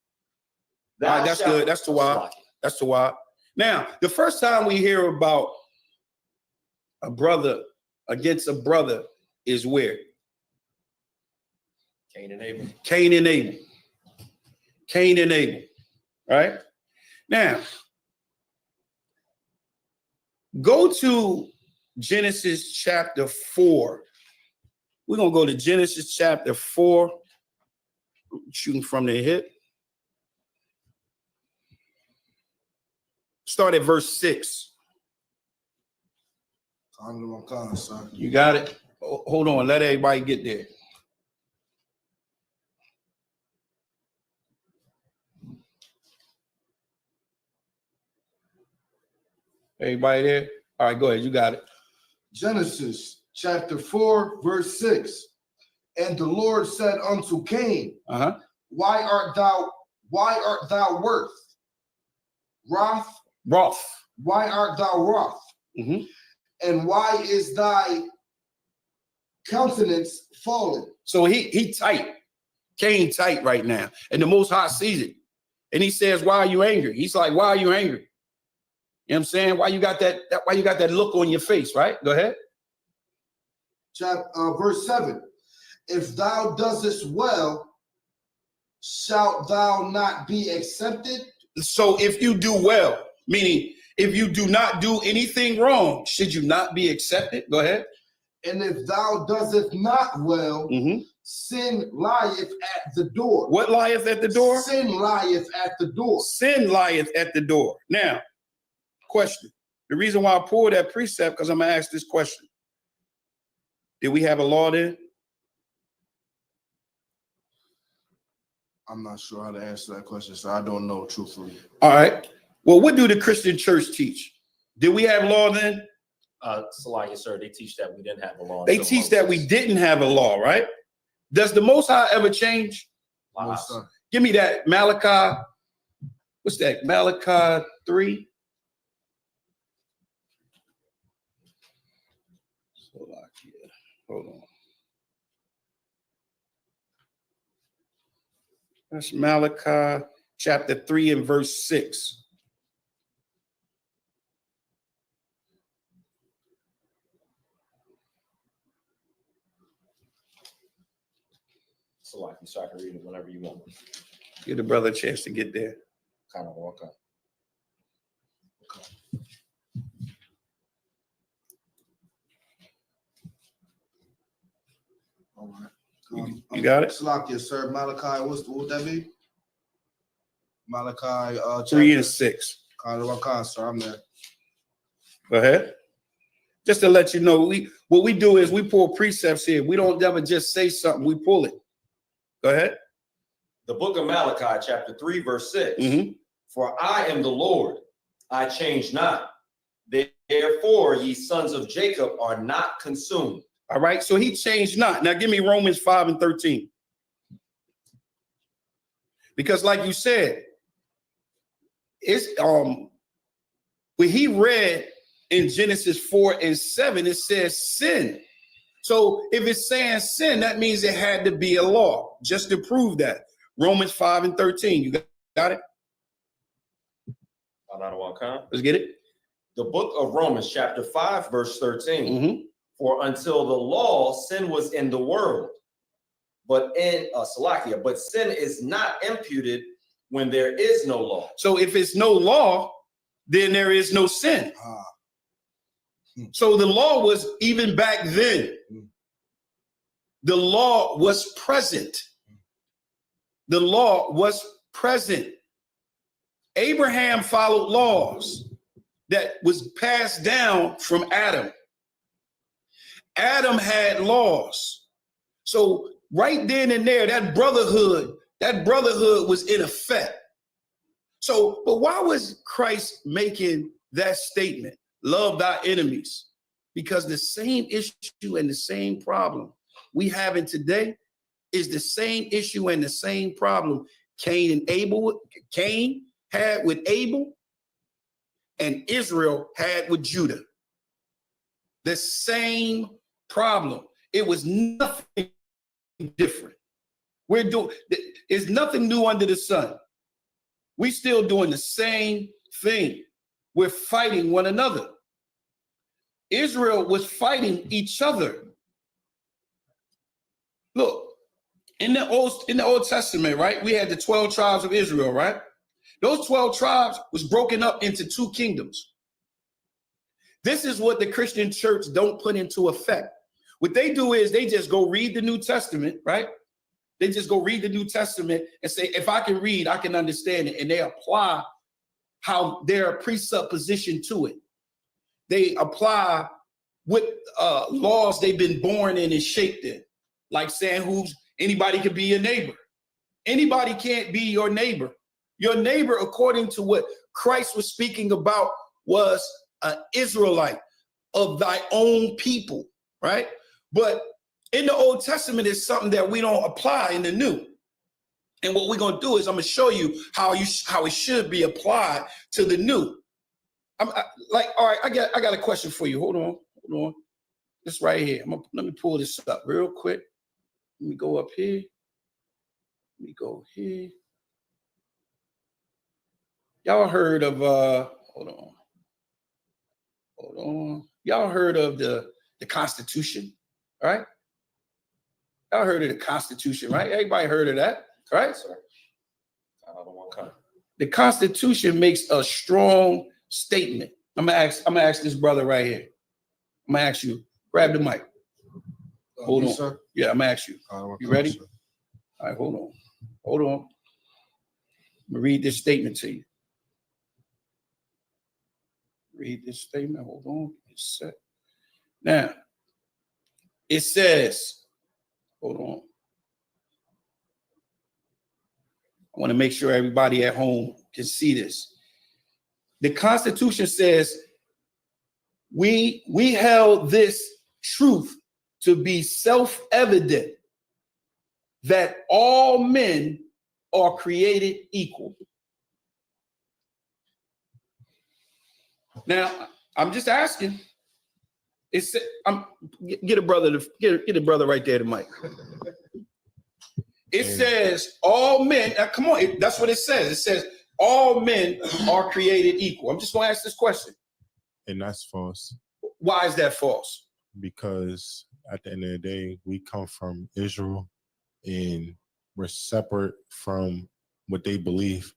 All right, that's good. That's the why. That's the why. Now, the first time we hear about a brother against a brother is where? Cain and Abel. Cain and Abel. Cain and Abel. Right? Now, go to Genesis chapter 4. We're going to go to Genesis chapter 4. Shooting from the hip. Start at verse 6. You got it? Hold on. Let everybody get there. Everybody there? All right, go ahead. You got it. Genesis chapter 4, verse 6. And the Lord said unto Cain, why art thou wroth? Why art thou wroth? And why is thy countenance fallen? So he tight. Cain tight right now. And the Most High sees it. And he says, why are you angry? He's like, why are you angry? You know what I'm saying? Why you got that look on your face, right? Go ahead. Verse 7. If thou doest well, shalt thou not be accepted? So if you do well, meaning if you do not do anything wrong, should you not be accepted? Go ahead. And if thou doest not well, sin lieth at the door. What lieth at the door? Sin lieth at the door. Sin lieth at the door. Now, question. The reason why I pulled that precept, because I'm going to ask this question. Did we have a law then? I'm not sure how to answer that question, so I don't know truthfully. All right. Well, what do the Christian church teach? Did we have law then? Salaya, sir, they teach that we didn't have a law. They teach that we didn't have a law, right? Does the Most High ever change? No, Give me that Malachi. What's that? Malachi 3. Hold on. That's Malachi chapter 3 and verse 6. So I can read it whenever you want. Give the brother a chance to get there. Kind of walk up. Okay. All right. You got it? Salakia, sir. Malachi, what would that be? Malachi 3 and 6. Sir, I'm there. Go ahead. Just to let you know, what we do is we pull precepts here. We don't ever just say something, we pull it. Go ahead. The book of Malachi, chapter 3, verse 6. For I am the Lord, I change not. Therefore, ye sons of Jacob are not consumed. All right, so he changed not. Now give me Romans 5 and 13. Because like you said, it's when he read in Genesis 4 and 7, it says sin. So if it's saying sin, that means it had to be a law, just to prove that. Romans 5 and 13. You got it? Let's get it. The book of Romans, chapter 5, verse 13. For until the law, sin was in the world, but sin is not imputed when there is no law. So if it's no law, then there is no sin. So the law was even back then. The law was present. The law was present. Abraham followed laws that was passed down from Adam. Adam had laws. So right then and there, that brotherhood was in effect. So, but why was Christ making that statement? Love thy enemies. Because the same issue and the same problem we have in today is the same issue and the same problem Cain had with Abel and Israel had with Judah. The same problem. It was nothing different. It's nothing new under the sun. We still doing the same thing. We're fighting one another. Israel was fighting each other. Look, in the Old Testament, right? We had the 12 tribes of Israel, right? Those 12 tribes was broken up into 2 kingdoms. This is what the Christian church don't put into effect. What they do is they just go read the New Testament, right? They just go read the New Testament and say, if I can read, I can understand it. And they apply how their presupposition to it. They apply what laws they've been born in and shaped in. Like saying anybody can be your neighbor. Anybody can't be your neighbor. Your neighbor, according to what Christ was speaking about, was an Israelite of thy own people, right? But in the Old Testament, it's something that we don't apply in the New. And what we're going to do is I'm going to show you how it should be applied to the New. All right, I got a question for you. Hold on. This right here. Let me pull this up real quick. Let me go up here. Let me go here. Y'all heard of hold on. Y'all heard of the Constitution, right? Y'all heard of the Constitution, right? Everybody heard of that, right? The Constitution makes a strong statement. I'm gonna ask this brother right here. I'm gonna ask you. Grab the mic. Hold on. Sir? Yeah, I'm gonna ask you. You ready? Sir. All right, hold on. I'm gonna read this statement to you. Read this statement. Hold on. It's set. Now, it says, hold on. I want to make sure everybody at home can see this. The Constitution says, we held this truth to be self-evident that all men are created equal. Now, I'm just asking. Get a brother right there, the mic. It says all men. Come on, that's what it says. It says all men are created equal. I'm just going to ask this question. And that's false. Why is that false? Because at the end of the day, we come from Israel, and we're separate from what they believe.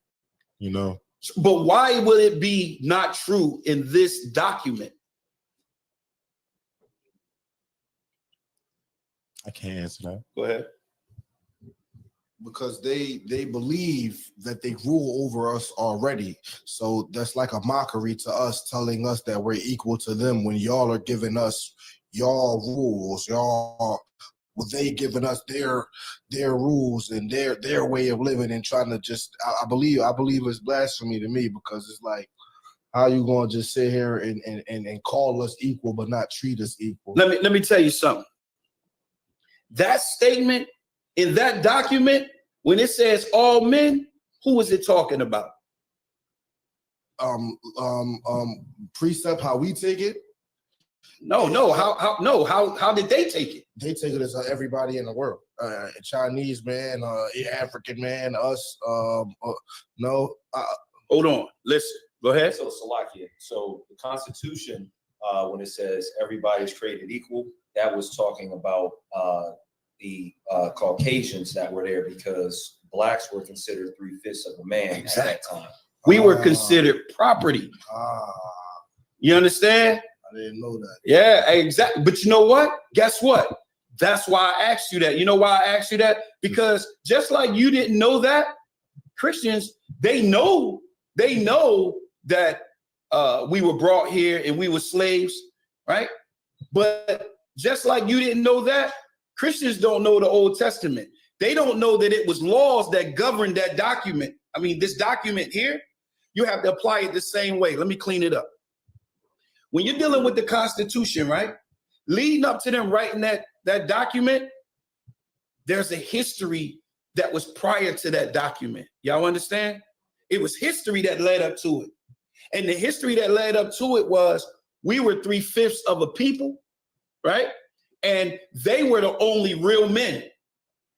You know. But why would it be not true in this document? I can't answer that. Go ahead. Because they believe that they rule over us already. So that's like a mockery to us, telling us that we're equal to them when y'all are giving us y'all rules, they giving us their rules and their way of living and trying to just I believe it's blasphemy to me, because it's like, how you gonna just sit here and call us equal but not treat us equal? Let me tell you something. That statement in that document, when it says all men, who is it talking about? Precept, how we take it? No. How did they take it? They take it as everybody in the world. Chinese man, African man, us. No. Hold on. Listen. Go ahead. So, Salakia. So the Constitution, when it says everybody's created equal, that was talking about the Caucasians that were there, because blacks were considered 3/5 of a man at that time. We were considered property. You understand? I didn't know that. Yeah, exactly. But you know what? Guess what? That's why I asked you that. You know why I asked you that? Because just like you didn't know that, Christians, they know that we were brought here and we were slaves, right? But just like you didn't know that, Christians don't know the Old Testament. They don't know that it was laws that governed that document. I mean, this document here, you have to apply it the same way. Let me clean it up. When you're dealing with the Constitution, right, leading up to them writing that document, there's a history that was prior to that document. Y'all understand? It was history that led up to it. And the history that led up to it was we were 3/5 of a people, right? And they were the only real men.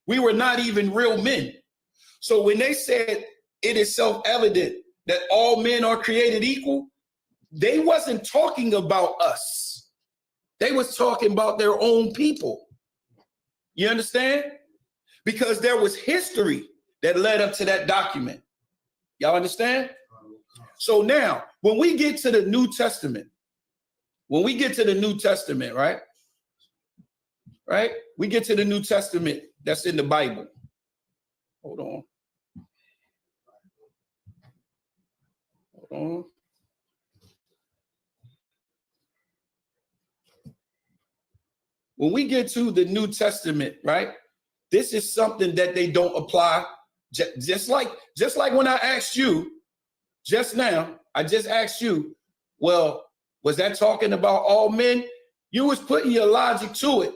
We were not even real men. So when they said it is self-evident that all men are created equal, they wasn't talking about us. They was talking about their own people. You understand? Because there was history that led up to that document. Y'all understand? So now, when we get to the New Testament, right? Right? We get to the New Testament that's in the Bible. Hold on. When we get to the New Testament, right? This is something that they don't apply. Just like when I asked you just now, I just asked you, well, was that talking about all men? You was putting your logic to it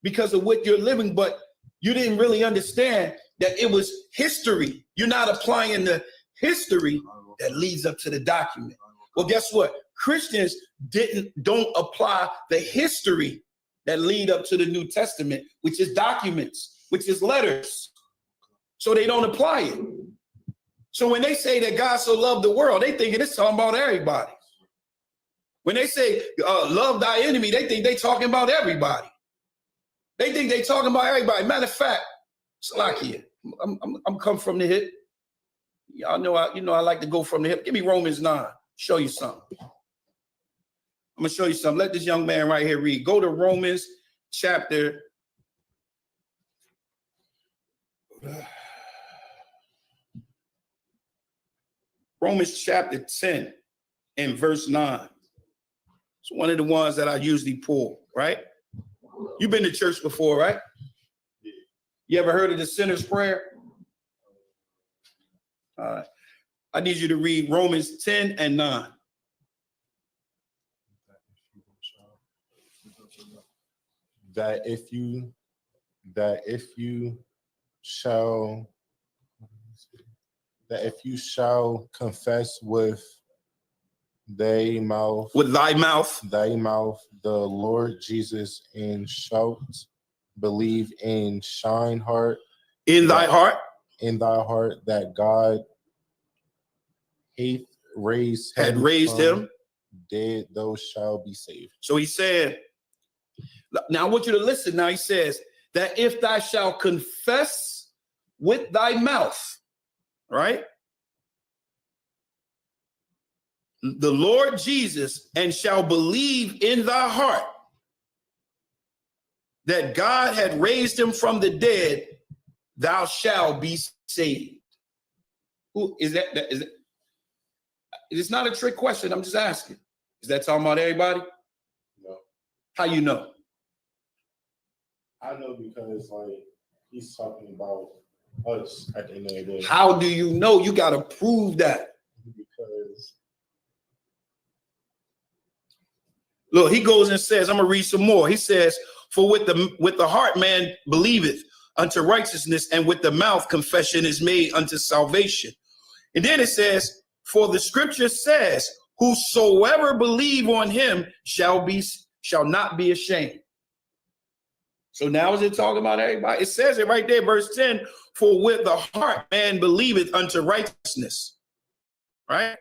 because of what you're living, but you didn't really understand that it was history. You're not applying the history that leads up to the document. Well, guess what? Christians don't apply the history that lead up to the New Testament, which is documents, which is letters. So they don't apply it. So when they say that God so loved the world, they thinking it's talking about everybody. When they say love thy enemy, they think they talking about everybody. They think they talking about everybody. Matter of fact, Slakia, I'm come from the hip. Y'all know I like to go from the hip. Give me Romans 9. Show you something. I'm gonna show you something. Let this young man right here read. Go to Romans chapter. Romans chapter 10 and verse 9. It's one of the ones that I usually pull, right? You've been to church before, right? You ever heard of the sinner's prayer? All right. I need you to read Romans 10 and 9. That if you shall confess with thy mouth the Lord Jesus, and shalt believe in thine heart that God had raised him dead, thou shalt be saved. So he said, now I want you to listen. Now he says that if thou shalt confess with thy mouth, right, the Lord Jesus, and shall believe in thy heart that God had raised him from the dead, thou shalt be saved. Who is that? It's not a trick question. I'm just asking. Is that talking about everybody? No. How you know? I know because he's talking about us at the end of the day. How do you know? You got to prove that. Because look, he goes and says, I'm gonna read some more. He says, for with the heart man believeth unto righteousness, and with the mouth confession is made unto salvation. And then it says, for the scripture says, whosoever believe on him shall not be ashamed. So now is it talking about everybody? It says it right there, verse 10, for with the heart man believeth unto righteousness, right?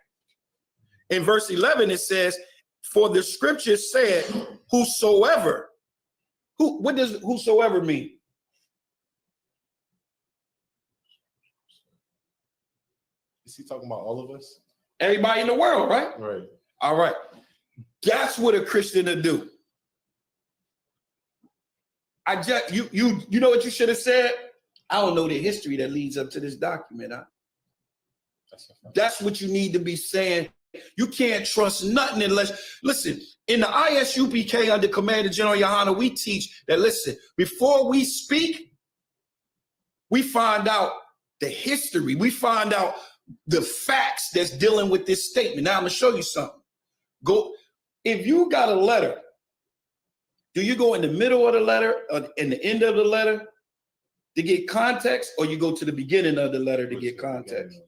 In verse 11, it says, for the scripture said, whosoever. What does whosoever mean? Is he talking about all of us? Everybody in the world, right? Right. All right. That's what a Christian will do. You know what you should have said? I don't know the history that leads up to this document. That's what you need to be saying. You can't trust nothing unless, listen, in the ISUPK under Commander General Yohana, we teach that, listen, before we speak, we find out the history. We find out the facts that's dealing with this statement. Now I'm gonna show you something. If you got a letter, do you go in the middle of the letter or in the end of the letter to get context, or you go to the beginning of the letter to get context?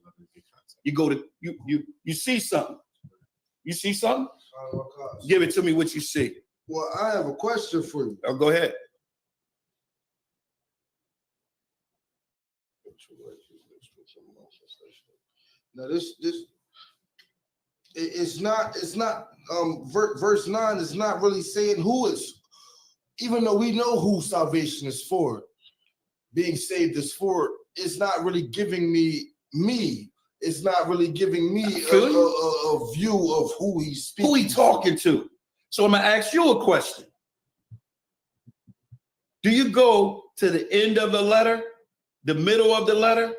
You go to you see something. You see something? Give it to me what you see. Well, I have a question for you. Oh, go ahead. Now it's not verse 9 is not really saying who is, even though we know who salvation is for, being saved is for, it's not really giving me. It's not really giving me a view of who he's speaking. Who he talking to? So I'm gonna ask you a question. Do you go to the end of the letter, the middle of the letter,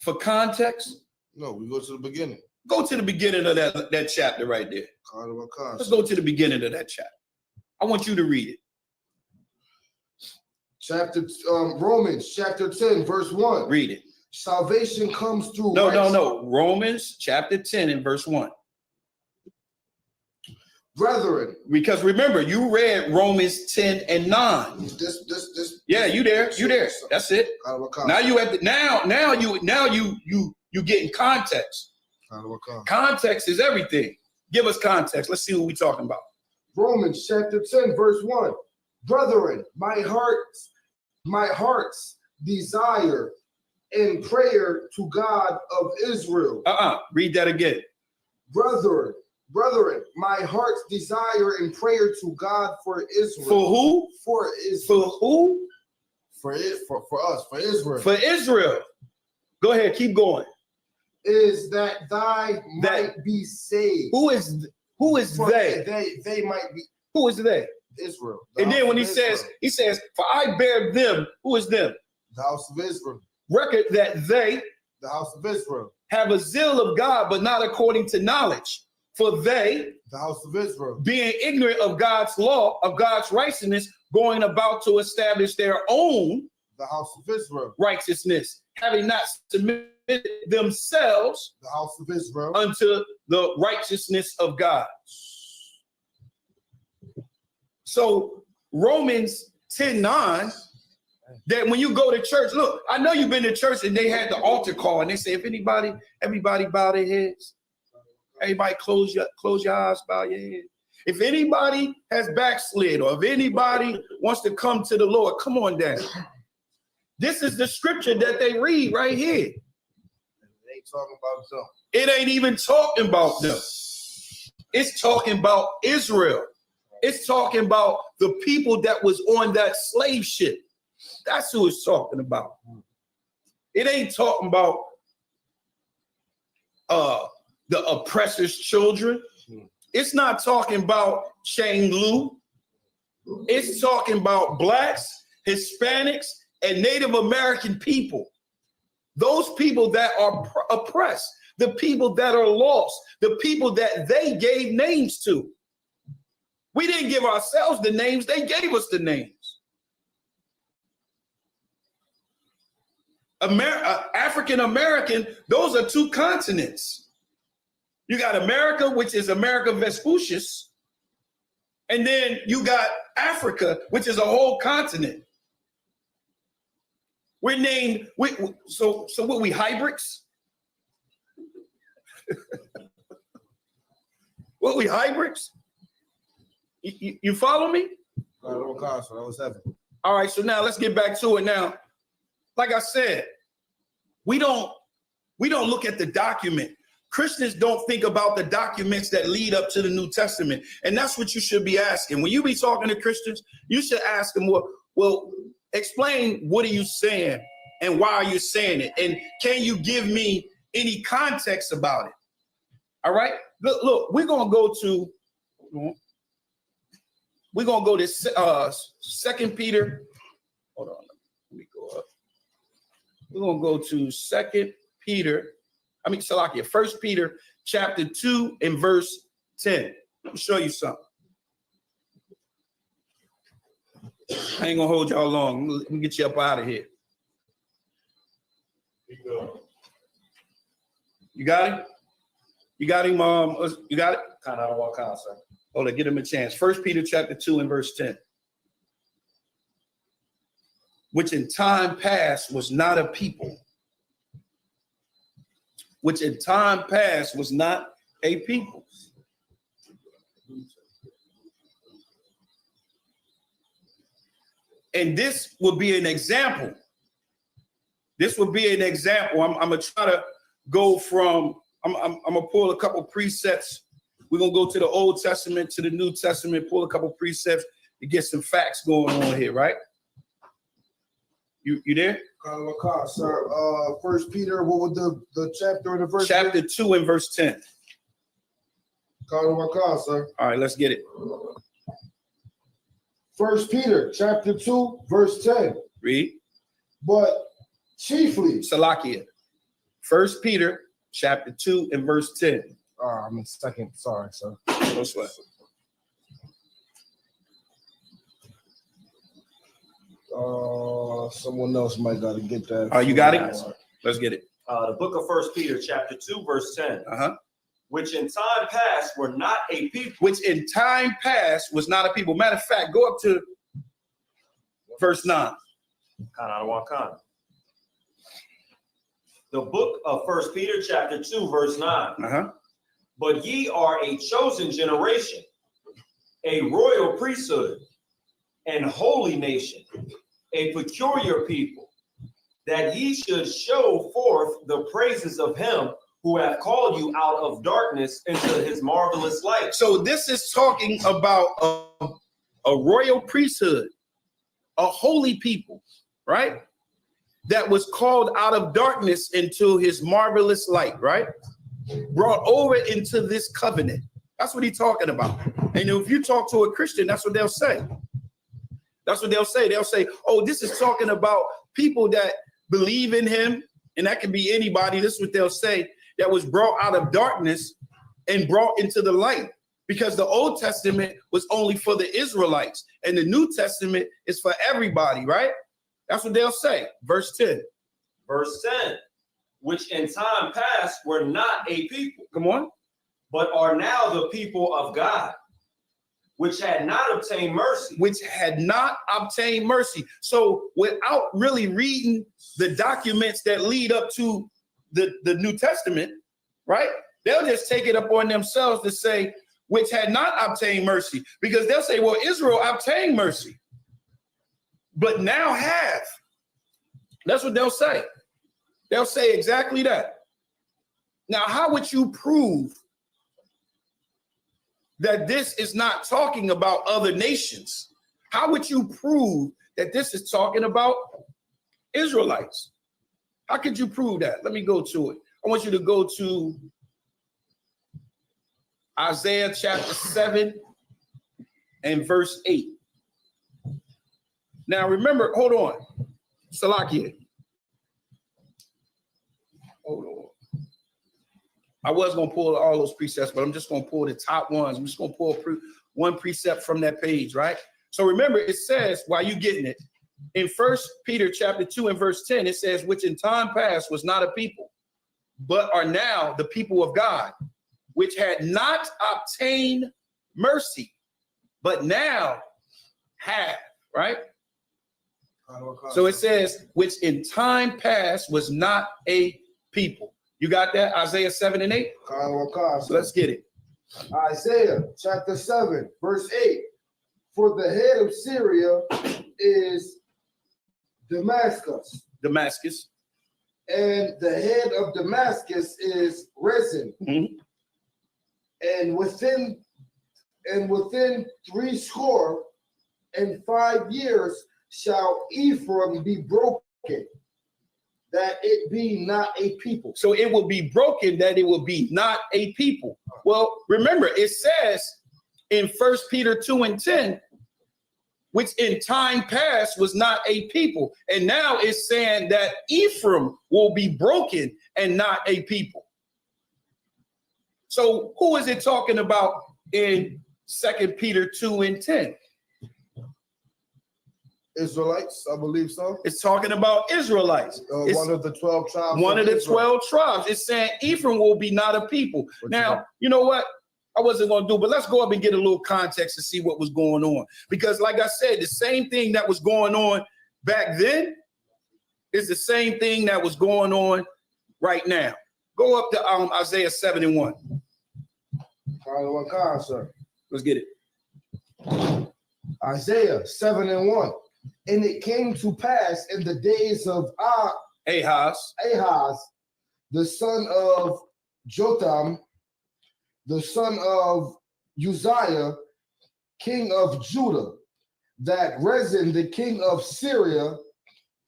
for context? No, we go to the beginning. Go to the beginning of that chapter right there. Let's go to the beginning of that chapter. I want you to read it. Romans chapter 10, verse 1. Read it. Salvation comes through. No. Romans chapter 10 and verse 1. Brethren. Because remember, you read Romans 10 and 9. Yeah, you there. That's it. Now you have now you getting context. Context is everything. Give us context. Let's see what we're talking about. Romans chapter 10, verse 1. Brethren, my heart's desire and prayer to God of Israel. Read that again. Brethren, my heart's desire and prayer to God for Israel. For who? For Israel. For who? For us, for Israel. For Israel. Go ahead, keep going. Is that thy might be saved. Who is they? They might be. Who is they? Israel. And then when he says, for I bear them, who is them? The house of Israel. Record that they, the house of Israel, have a zeal of God, but not according to knowledge. For they, the house of Israel, being ignorant of God's law, of God's righteousness, going about to establish their own, the house of Israel, righteousness, having not submitted themselves, the house of Israel, unto the righteousness of God. So Romans 10:9, that when you go to church, look, I know you've been to church and they had the altar call and they say, if everybody bow their heads, everybody close your eyes, bow your head. If anybody has backslid or if anybody wants to come to the Lord, come on down. This is the scripture that they read right here. It ain't talking about them. It ain't even talking about them. It's talking about Israel. It's talking about the people that was on that slave ship. That's who it's talking about. It ain't talking about the oppressor's children. It's not talking about Chang Lu. It's talking about blacks, Hispanics, and Native American people. Those people that are oppressed, the people that are lost, the people that they gave names to. We didn't give ourselves the names, they gave us the names. African American, those are two continents. You got America, which is America Vespucius, and then you got Africa, which is a whole continent. We're named, so what, we hybrids? What, we hybrids? You follow me? That was heaven. All right, so now let's get back to it now. Like I said, we don't look at the document. Christians don't think about the documents that lead up to the New Testament. And that's what you should be asking. When you be talking to Christians, you should ask them, well, explain what are you saying and why are you saying it? And can you give me any context about it? All right? Look, we're going to go to 2 Peter. Hold on. Let me go up. We're going to go to 1 Peter chapter 2 and verse 10. Let me show you something. I ain't gonna hold y'all long. Let me get you up out of here. You got it? You got him? You got it? Kind of walk out, sir. Hold on, get him a chance. 1 Peter chapter 2 and verse 10. Which in time past was not a people. Which in time past was not a people. And this would be an example. This would be an example. I'm gonna try go from, I'm gonna pull a couple precepts. We're gonna go to the Old Testament, to the New Testament, pull a couple precepts to get some facts going on here, right? You there? Sir, 1 Peter, what was the chapter and the verse? Chapter 2 and verse 10. Sir. All right, let's get it. 1 Peter, chapter 2, verse 10. Read. But chiefly. Salakia. 1 Peter, chapter 2 and verse 10. I'm in second. Sorry, sir. No sweat. Someone else might got to get that. You got it? Let's get it. The book of 1 Peter, chapter 2, verse 10. Which in time past were not a people. Which in time past was not a people. Matter of fact, go up to verse 9. The book of 1 Peter, chapter 2, verse 9. But ye are a chosen generation, a royal priesthood, and holy nation, a peculiar people, that ye should show forth the praises of him who have called you out of darkness into his marvelous light. So this is talking about a royal priesthood, a holy people, right? That was called out of darkness into his marvelous light, right? Brought over into this covenant. That's what he's talking about. And if you talk to a Christian, that's what they'll say. That's what they'll say. They'll say, oh, this is talking about people that believe in him. And that can be anybody. This is what they'll say, that was brought out of darkness and brought into the light. Because the Old Testament was only for the Israelites. And the New Testament is for everybody, right? That's what they'll say. Verse 10. Verse 10. Which in time past were not a people. Come on. But are now the people of God, which had not obtained mercy. Which had not obtained mercy. So without really reading the documents that lead up to the New Testament, right? They'll just take it upon themselves to say, which had not obtained mercy. Because they'll say, well, Israel obtained mercy, but now have. That's what they'll say. They'll say exactly that. Now, how would you prove that this is not talking about other nations? How would you prove that this is talking about Israelites? How could you prove that? Let me go to it. I want you to go to Isaiah chapter 7 and verse 8. Now remember, hold on. Salakia. Hold on. I was going to pull all those precepts, but I'm just going to pull the top ones. I'm just going to pull one precept from that page, right? So remember, it says, while you getting it, in 1 Peter chapter 2 and verse 10, it says, which in time past was not a people, but are now the people of God, which had not obtained mercy, but now have, right? So it says, which in time past was not a people. You got that? Isaiah 7 and 8? So let's get it. Isaiah chapter 7, verse 8. For the head of Syria is Damascus. Damascus. And the head of Damascus is Rezin. Mm-hmm. And within 65 years shall Ephraim be broken, that it be not a people. So it will be broken, that it will be not a people. Well, remember, it says in 1 Peter 2 and 10, which in time past was not a people. And now it's saying that Ephraim will be broken and not a people. So who is it talking about in 2 Peter 2 and 10? Israelites, I believe so. It's talking about Israelites. One of the 12 tribes. One of the 12 tribes. It's saying Ephraim will be not a people. Now, you know what? I wasn't going to do, but let's go up and get a little context to see what was going on. Because like I said, the same thing that was going on back then is the same thing that was going on right now. Go up to Isaiah 7 and 1. Let's get it. Isaiah 7 and 1. And it came to pass in the days of Ahaz the son of Jotham, the son of Uzziah, king of Judah, that Rezin, the king of Syria,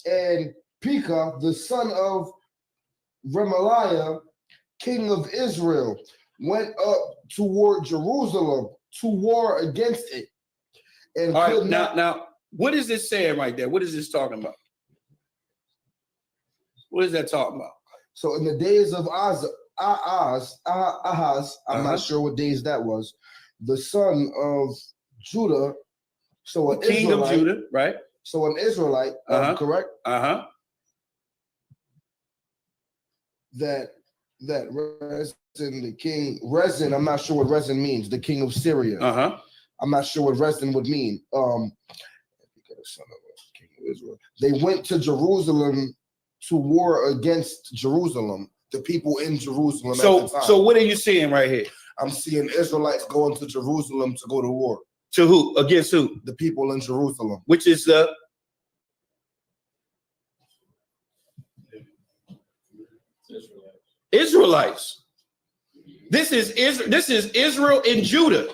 and Pekah, the son of Remaliah, king of Israel, went up toward Jerusalem to war against it. And all right, now, what is this saying right there? What is this talking about? What is that talking about? So in the days of Ahaz, I'm not sure what days that was, the son of Judah, so an king of Judah, right? So an Israelite, correct? That Rezin, the king, Rezin, I'm not sure what Rezin means, the king of Syria. I'm not sure what Rezin would mean. King of Israel. They went to Jerusalem to war against Jerusalem, the people in Jerusalem. So what are you seeing right here? I'm seeing Israelites going to Jerusalem to go to war. To who? Against who? The people in Jerusalem. Which is the Israelites. This is Israel and Judah.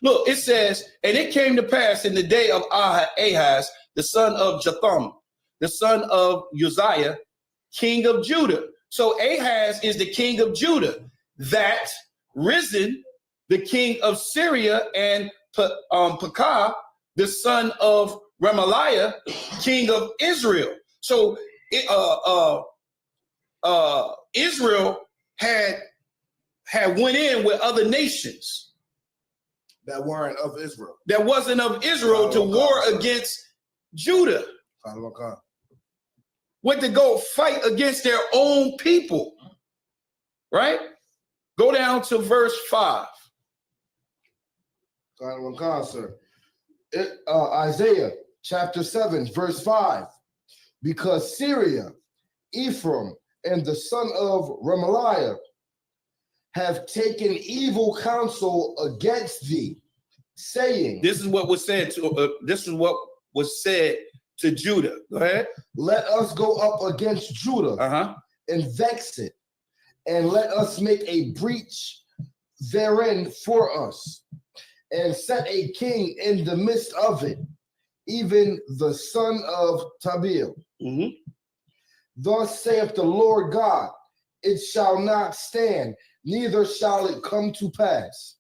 Look, it says, and it came to pass in the day of Ahaz, the son of Jotham, the son of Uzziah, king of Judah. So Ahaz is the king of Judah. That Rezin, the king of Syria, and Pekah, the son of Remaliah, king of Israel. So Israel had went in with other nations that weren't of Israel. That wasn't of Israel to war against Judah. Went to go fight against their own people. Right? Go down to verse 5. Isaiah chapter 7, verse 5. Because Syria, Ephraim, and the son of Remaliah have taken evil counsel against thee, saying, this is what was said to Judah. Go ahead. Let us go up against Judah and vex it, and let us make a breach therein for us, and set a king in the midst of it, even the son of Tabil. Thus saith the Lord God, it shall not stand, neither shall it come to pass.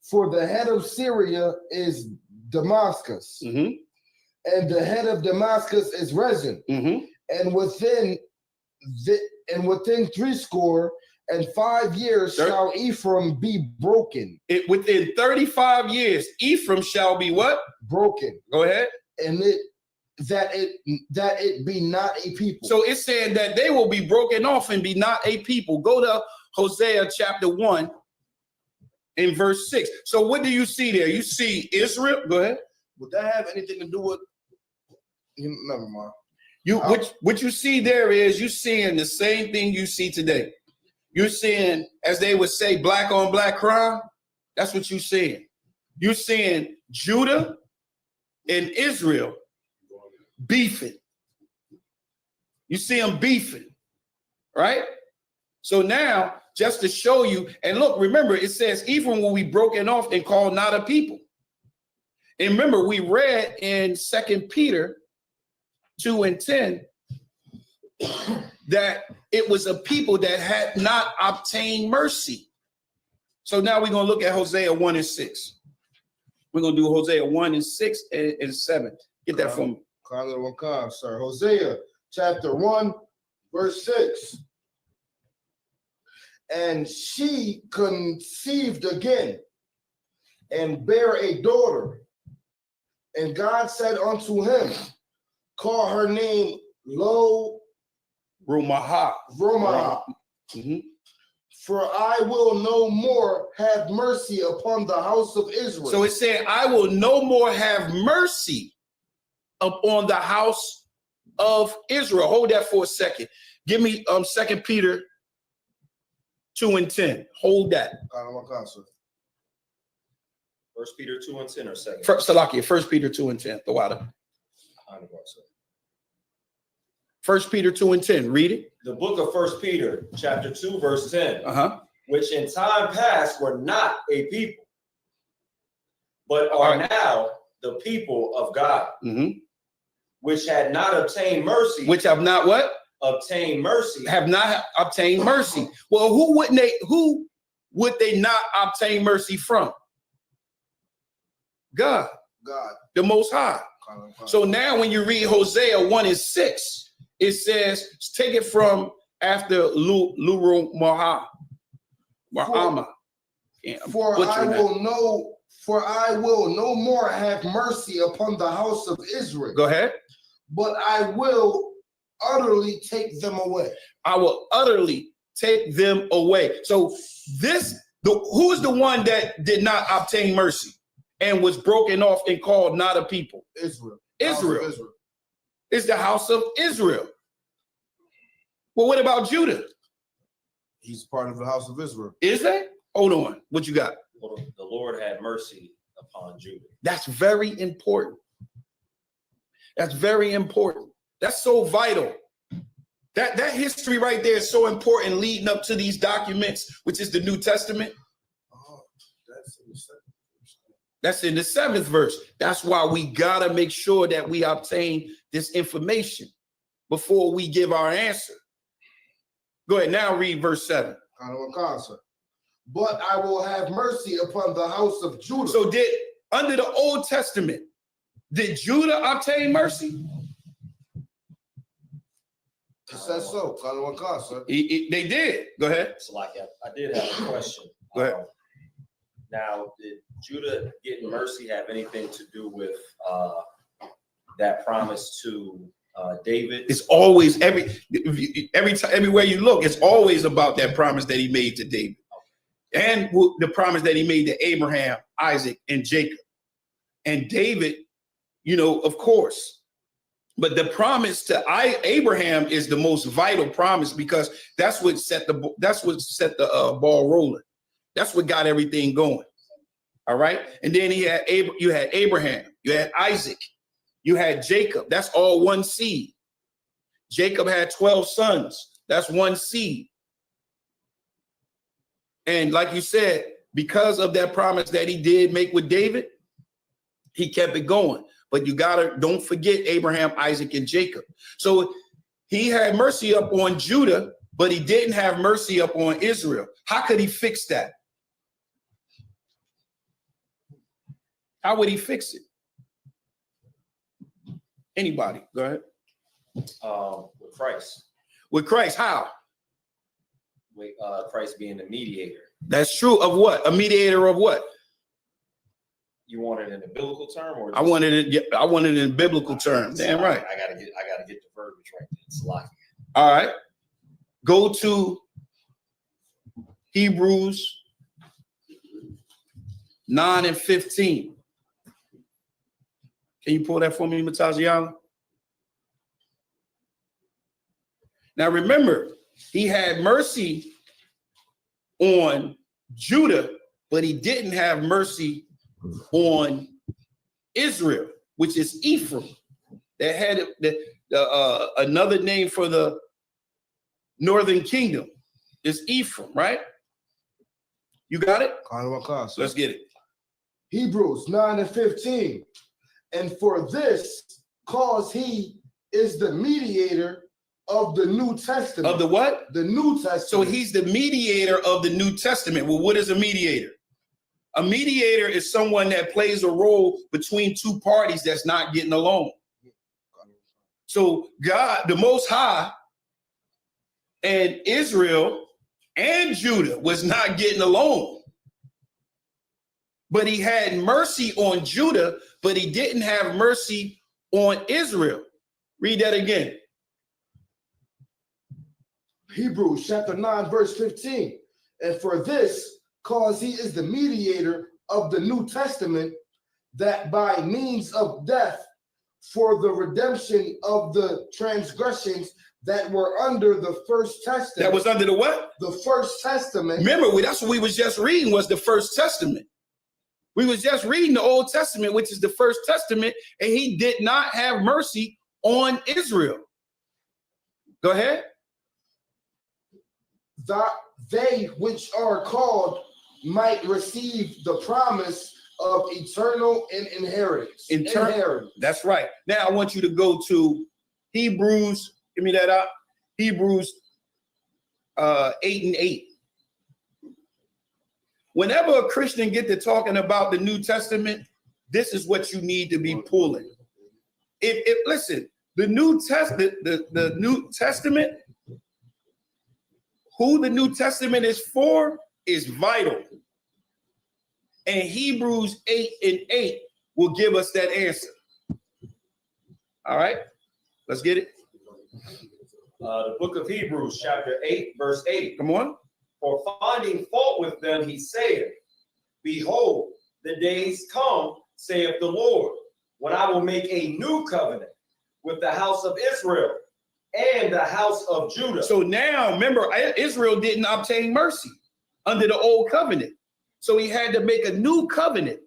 For the head of Syria is Damascus, and the head of Damascus is Rezin, and within 65 years shall Ephraim be broken. Within 35 years, Ephraim shall be what? Broken. Go ahead. And that it be not a people. So it's saying that they will be broken off and be not a people. Go to Hosea chapter 1 in verse 6. So what do you see there? You see Israel. Go ahead. Would that have anything to do with? Never mind. What you see there is you seeing the same thing you see today. You're seeing, as they would say, black on black crime. That's what you're seeing. You're seeing Judah and Israel beefing. You see them beefing, right? So now, just to show you, and look, remember, it says Ephraim will be broken off and called not a people. And remember, we read in 2 Peter 2 and 10 that it was a people that had not obtained mercy. So now we're going to look at Hosea 1 and 6. We're going to do Hosea 1 and 6 and 7. Get that from me. Sir. Hosea chapter 1, verse 6. And she conceived again and bare a daughter. And God said unto him, call her name Romahah. For I will no more have mercy upon the house of Israel. So it said, I will no more have mercy upon the house of Israel. Hold that for a second. Give me 2 Peter 2 and 10. Hold that. 1 Peter 2 and 10 or 2? 1 Peter 2 and 10. The water. 1 Peter 2:10. Read it. The book of 1 Peter, chapter 2, verse 10. Which in time past were not a people, but are now the people of God, which had not obtained mercy. Which have not what? Obtained mercy. Have not obtained mercy. Well, who would they not obtain mercy from? God. God. The Most High. So now when you read Hosea 1:6, it says, take it from after Luru Mahama. For I will no more have mercy upon the house of Israel. Go ahead. But I will utterly take them away. I will utterly take them away. So who is the one that did not obtain mercy and was broken off and called not a people? Israel. Israel. It's the house of Israel. Well, what about Judah? He's part of the house of Israel. Is that? Hold on. What you got? Well, the Lord had mercy upon Judah. That's very important. That's very important. That's so vital. That history right there is so important leading up to these documents, which is the New Testament. That's in the 7th verse. That's why we got to make sure that we obtain this information before we give our answer. Go ahead. Now read verse 7. But I will have mercy upon the house of Judah. So under the Old Testament, did Judah obtain mercy? It says so. They did. Go ahead. So I did have a question. Go ahead. Now, did Judah getting mercy have anything to do with that promise to David? It's always everywhere you look, it's always about that promise that he made to David. And the promise that he made to Abraham, Isaac, and Jacob. And David, of course. But the promise to Abraham is the most vital promise because that's what set the ball rolling. That's what got everything going. All right. And then you had Abraham, you had Isaac, you had Jacob. That's all one seed. Jacob had 12 sons. That's one seed. And like you said, because of that promise that he did make with David, he kept it going. But don't forget Abraham, Isaac, and Jacob. So he had mercy up on Judah, but he didn't have mercy up on Israel. How could he fix that? How would he fix it? Anybody? Go ahead. With Christ. With Christ, how? With Christ being the mediator. That's true. Of what? A mediator of what? You want it in a biblical term, or I wanted it in biblical terms. Damn right. I gotta get the verbiage right there. It's locked. All right. Go to Hebrews 9:15. Can you pull that for me, Mataziala? Now remember, he had mercy on Judah, but he didn't have mercy on Israel, which is Ephraim. That had another name for the northern kingdom is Ephraim, right? You got it? Let's get it. Hebrews 9:15. And for this cause he is the mediator of the New Testament. Of the what? The New Testament. So he's the mediator of the New Testament. Well, what is a mediator? A mediator is someone that plays a role between two parties that's not getting along. So God, the Most High, and Israel and Judah was not getting along. But he had mercy on Judah, but he didn't have mercy on Israel. Read that again. Hebrews chapter 9, verse 15. And for this cause he is the mediator of the New Testament, that by means of death for the redemption of the transgressions that were under the first testament. That was under the what? The first testament. Remember, that's what we was just reading was the first testament. We was just reading the Old Testament, which is the first testament, and he did not have mercy on Israel. Go ahead. That they which are called might receive the promise of eternal inheritance. Inheritance. That's right. Now I want you to go to Hebrews. Give me that up. Hebrews 8:8. Whenever a Christian get to talking about the New Testament, this is what you need to be pulling. If listen, the New Testament, who the New Testament is for is vital. And Hebrews 8:8 will give us that answer. All right, let's get it. The book of Hebrews, chapter 8, verse 8. Come on. For finding fault with them, he saith, behold, the days come, saith the Lord, when I will make a new covenant with the house of Israel and the house of Judah. So now, remember, Israel didn't obtain mercy under the old covenant. So he had to make a new covenant.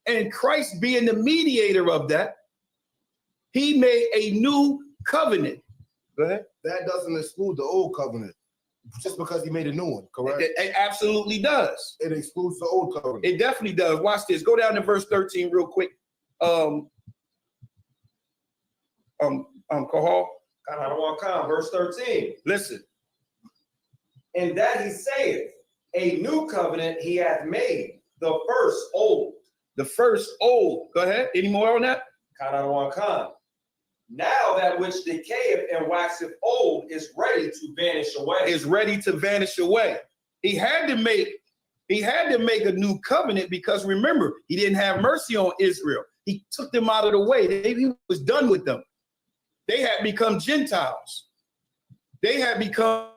And Christ being the mediator of that, he made a new covenant. Go ahead. That doesn't exclude the old covenant just because he made a new one, correct? It absolutely does. It excludes the old covenant. It definitely does. Watch this. Go down to verse 13 real quick. Kahal. Verse 13. Listen. And that he saith, a new covenant he hath made, the first old. The first old. Go ahead. Any more on that? Now that which decayeth and waxeth old is ready to vanish away. Is ready to vanish away. He had to make a new covenant because remember, he didn't have mercy on Israel. He took them out of the way. He was done with them. They had become Gentiles. They had become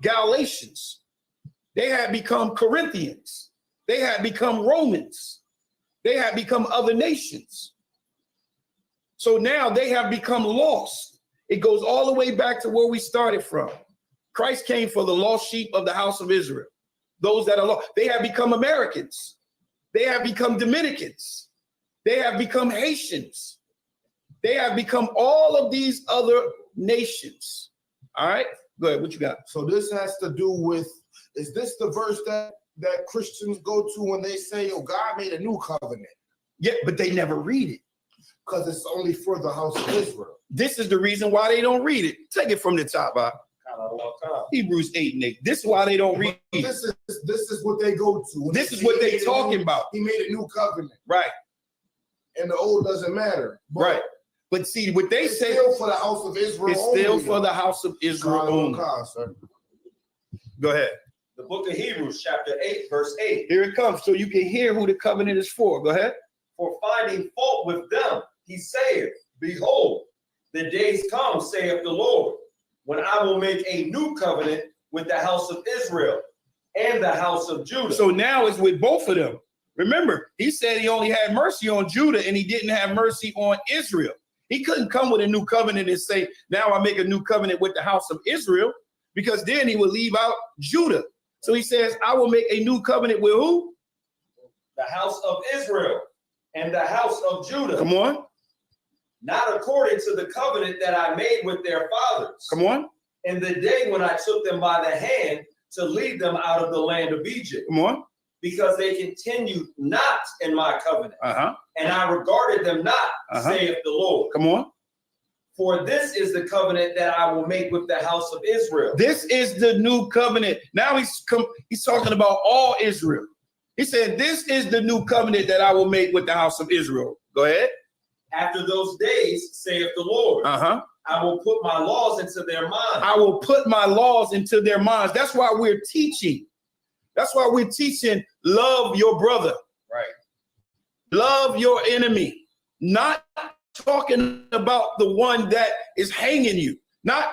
Galatians. They had become Corinthians. They had become Romans. They had become other nations. So now they have become lost. It goes all the way back to where we started from. Christ came for the lost sheep of the house of Israel. Those that are lost. They have become Americans. They have become Dominicans. They have become Haitians. They have become all of these other nations. All right, go ahead. What you got? So this has to do with, is this the verse that Christians go to when they say, oh, God made a new covenant? Yeah, but they never read it. Because it's only for the house of Israel. This is the reason why they don't read it. Take it from the top, Bob. Hebrews 8:8. This is why they don't read it. This is what they go to. This is what they talking about. He made a new covenant. Right. And the old doesn't matter. Right. But see, what they say still for the house of Israel. It's still for the house of Israel only. Go ahead. The book of Hebrews, chapter 8, verse 8. Here it comes. So you can hear who the covenant is for. Go ahead. For finding fault with them, he saith, behold, the days come, saith the Lord, when I will make a new covenant with the house of Israel and the house of Judah. So now it's with both of them. Remember, he said he only had mercy on Judah and he didn't have mercy on Israel. He couldn't come with a new covenant and say, now I make a new covenant with the house of Israel, because then he would leave out Judah. So he says, I will make a new covenant with who? The house of Israel and the house of Judah. Come on. Not according to the covenant that I made with their fathers. Come on. In the day when I took them by the hand to lead them out of the land of Egypt. Come on. Because they continued not in my covenant. And I regarded them not, saith the Lord. Come on. For this is the covenant that I will make with the house of Israel. This is the new covenant. Now he's talking about all Israel. He said, this is the new covenant that I will make with the house of Israel. Go ahead. After those days, saith the Lord, I will put my laws into their minds. I will put my laws into their minds. That's why we're teaching. That's why we're teaching, love your brother. Right. Love your enemy. Not talking about the one that is hanging you.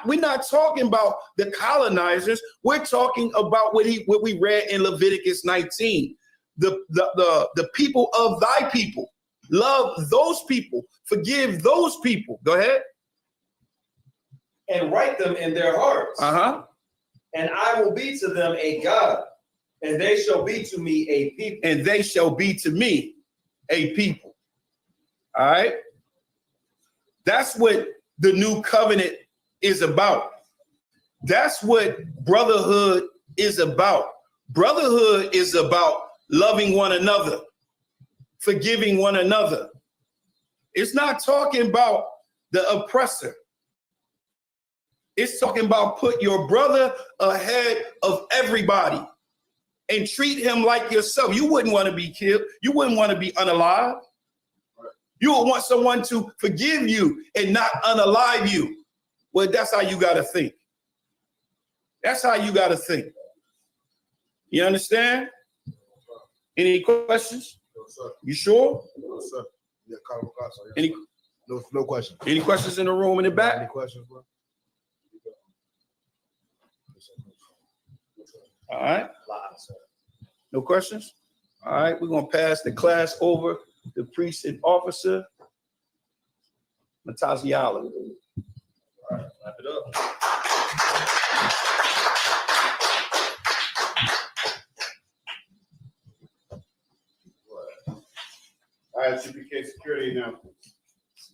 We're not talking about the colonizers. We're talking about what we read in Leviticus 19. The people of thy people. Love those people. Forgive those people. Go ahead. And write them in their hearts. And I will be to them a God, and they shall be to me a people. And they shall be to me a people. All right. That's what the new covenant is about. That's what brotherhood is about. Brotherhood is about loving one another, forgiving one another. It's not talking about the oppressor. It's talking about put your brother ahead of everybody and treat him like yourself. You wouldn't want to be killed. You wouldn't want to be unalive. You would want someone to forgive you and not unalive you. Well, that's how you got to think. That's how you got to think. You understand? Any questions? No, sir. You sure? No, sir. Yeah, Any, no questions. any questions in the room in the Any back? questions, bro? All right. No questions? All right. We're going to pass the class over to Precinct Officer Mataziala. All right. Wrap it up. ISUPK security announcements.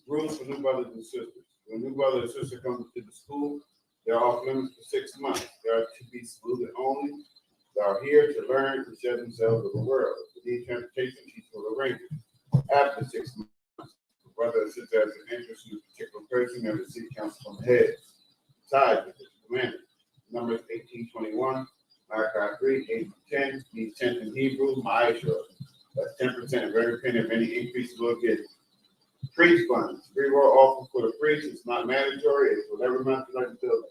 Rules for new brothers and sisters. When new brother and sister come to the school, they're off limits for 6 months. They are to be excluded only. They are here to learn to shed themselves of the world. If they need transportation, peaceful arrangements. After 6 months, the brother and sister has an interest in a particular person and the city council from the head. Tied with the commander. Numbers 1821, Malachi 3, 8-10, means 10th in Hebrew, Ma'ashur. That's 10% of every penny of any increase will get. Priest funds. Free will offer for the priest. It's not mandatory. It's whatever month you like to do.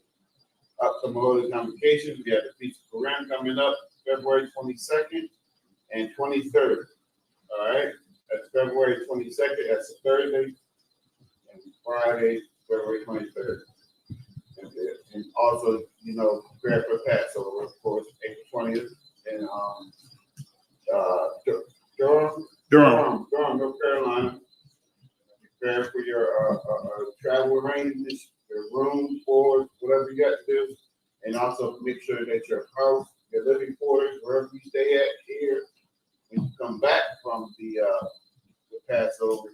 Upcoming holy convocations. We have the Feast of Purim coming up February 22nd and 23rd. All right. That's February 22nd. That's a Thursday. And Friday, February 23rd. And also, prepare for Passover, of course, April 20th. And Durham, North Carolina. Prepare for your travel arrangements, your room, board, whatever you got to do. And also make sure that your house, your living quarters, wherever you stay at here, when you come back from the Passover,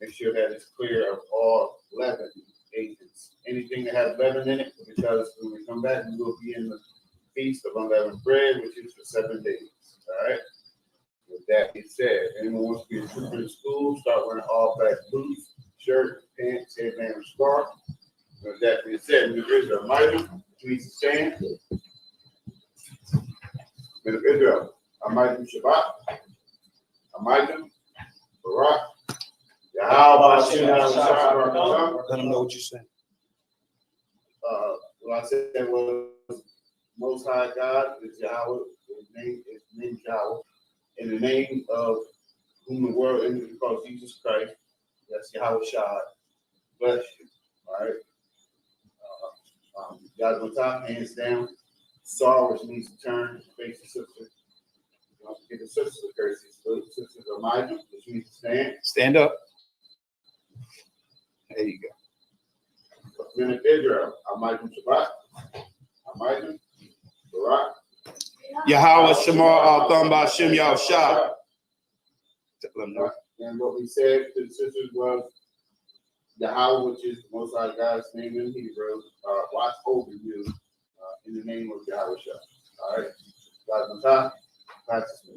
make sure that it's clear of all leaven agents. Anything that has leaven in it, because when we come back, we will be in the Feast of Unleavened Bread, which is for 7 days. All right. With that being said, anyone wants to be a trooper in school, start wearing all black boots, shirt, pants, headband, and scarf. With that being said, Minister Israel Michael, please stand. Minister Israel, Amidim Shabbat, Amidim, Barak, Yahweh, Let them know what you're saying. What I said was Most High God is Yahweh, his name is Yahweh. In the name of whom the world ended because Jesus Christ, that's Yahweh Shad. Bless you. All right. Guys on top, hands down. Saw, which means to turn, face the sister. Don't forget the sisters of courtesy. Sisters of Micah, which means to stand. Stand up. There you go. Minute Israel, Amidim Shabbat, Amidim, Barak. Yahweh Shamar Al Thamba Shem Yahweh Shah. And what we said to the sisters was Yahweh, which is the Most High God's name in Hebrew, watch over you in the name of Yahweh Shah. All right. God on top, practice me.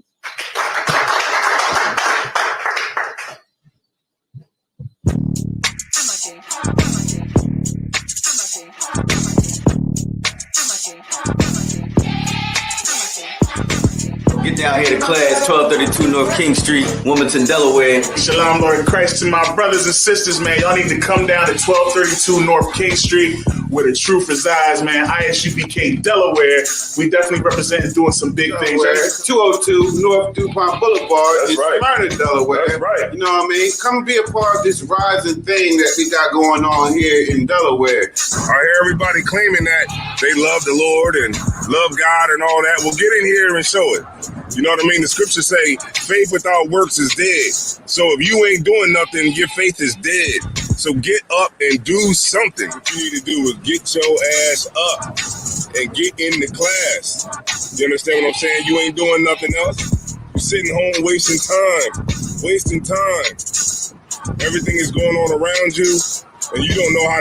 Get down here to class, 1232 North King Street, Wilmington, Delaware. Shalom, Lord Christ, to my brothers and sisters, man. Y'all need to come down to 1232 North King Street, where the truth resides, man. ISUPK Delaware. We definitely representing doing some big things. 202 North DuPont Boulevard. That's in right. Smyrna, Delaware. That's right. You know what I mean? Come be a part of this rising thing that we got going on here in Delaware. I hear everybody claiming that they love the Lord and love God and all that. Well, get in here and show it. You know what I mean? The scriptures say faith without works is dead. So if you ain't doing nothing, your faith is dead. So get up and do something. What you need to do is get your ass up and get in the class. You understand what I'm saying? You ain't doing nothing else. You're sitting home wasting time. Everything is going on around you and you don't know how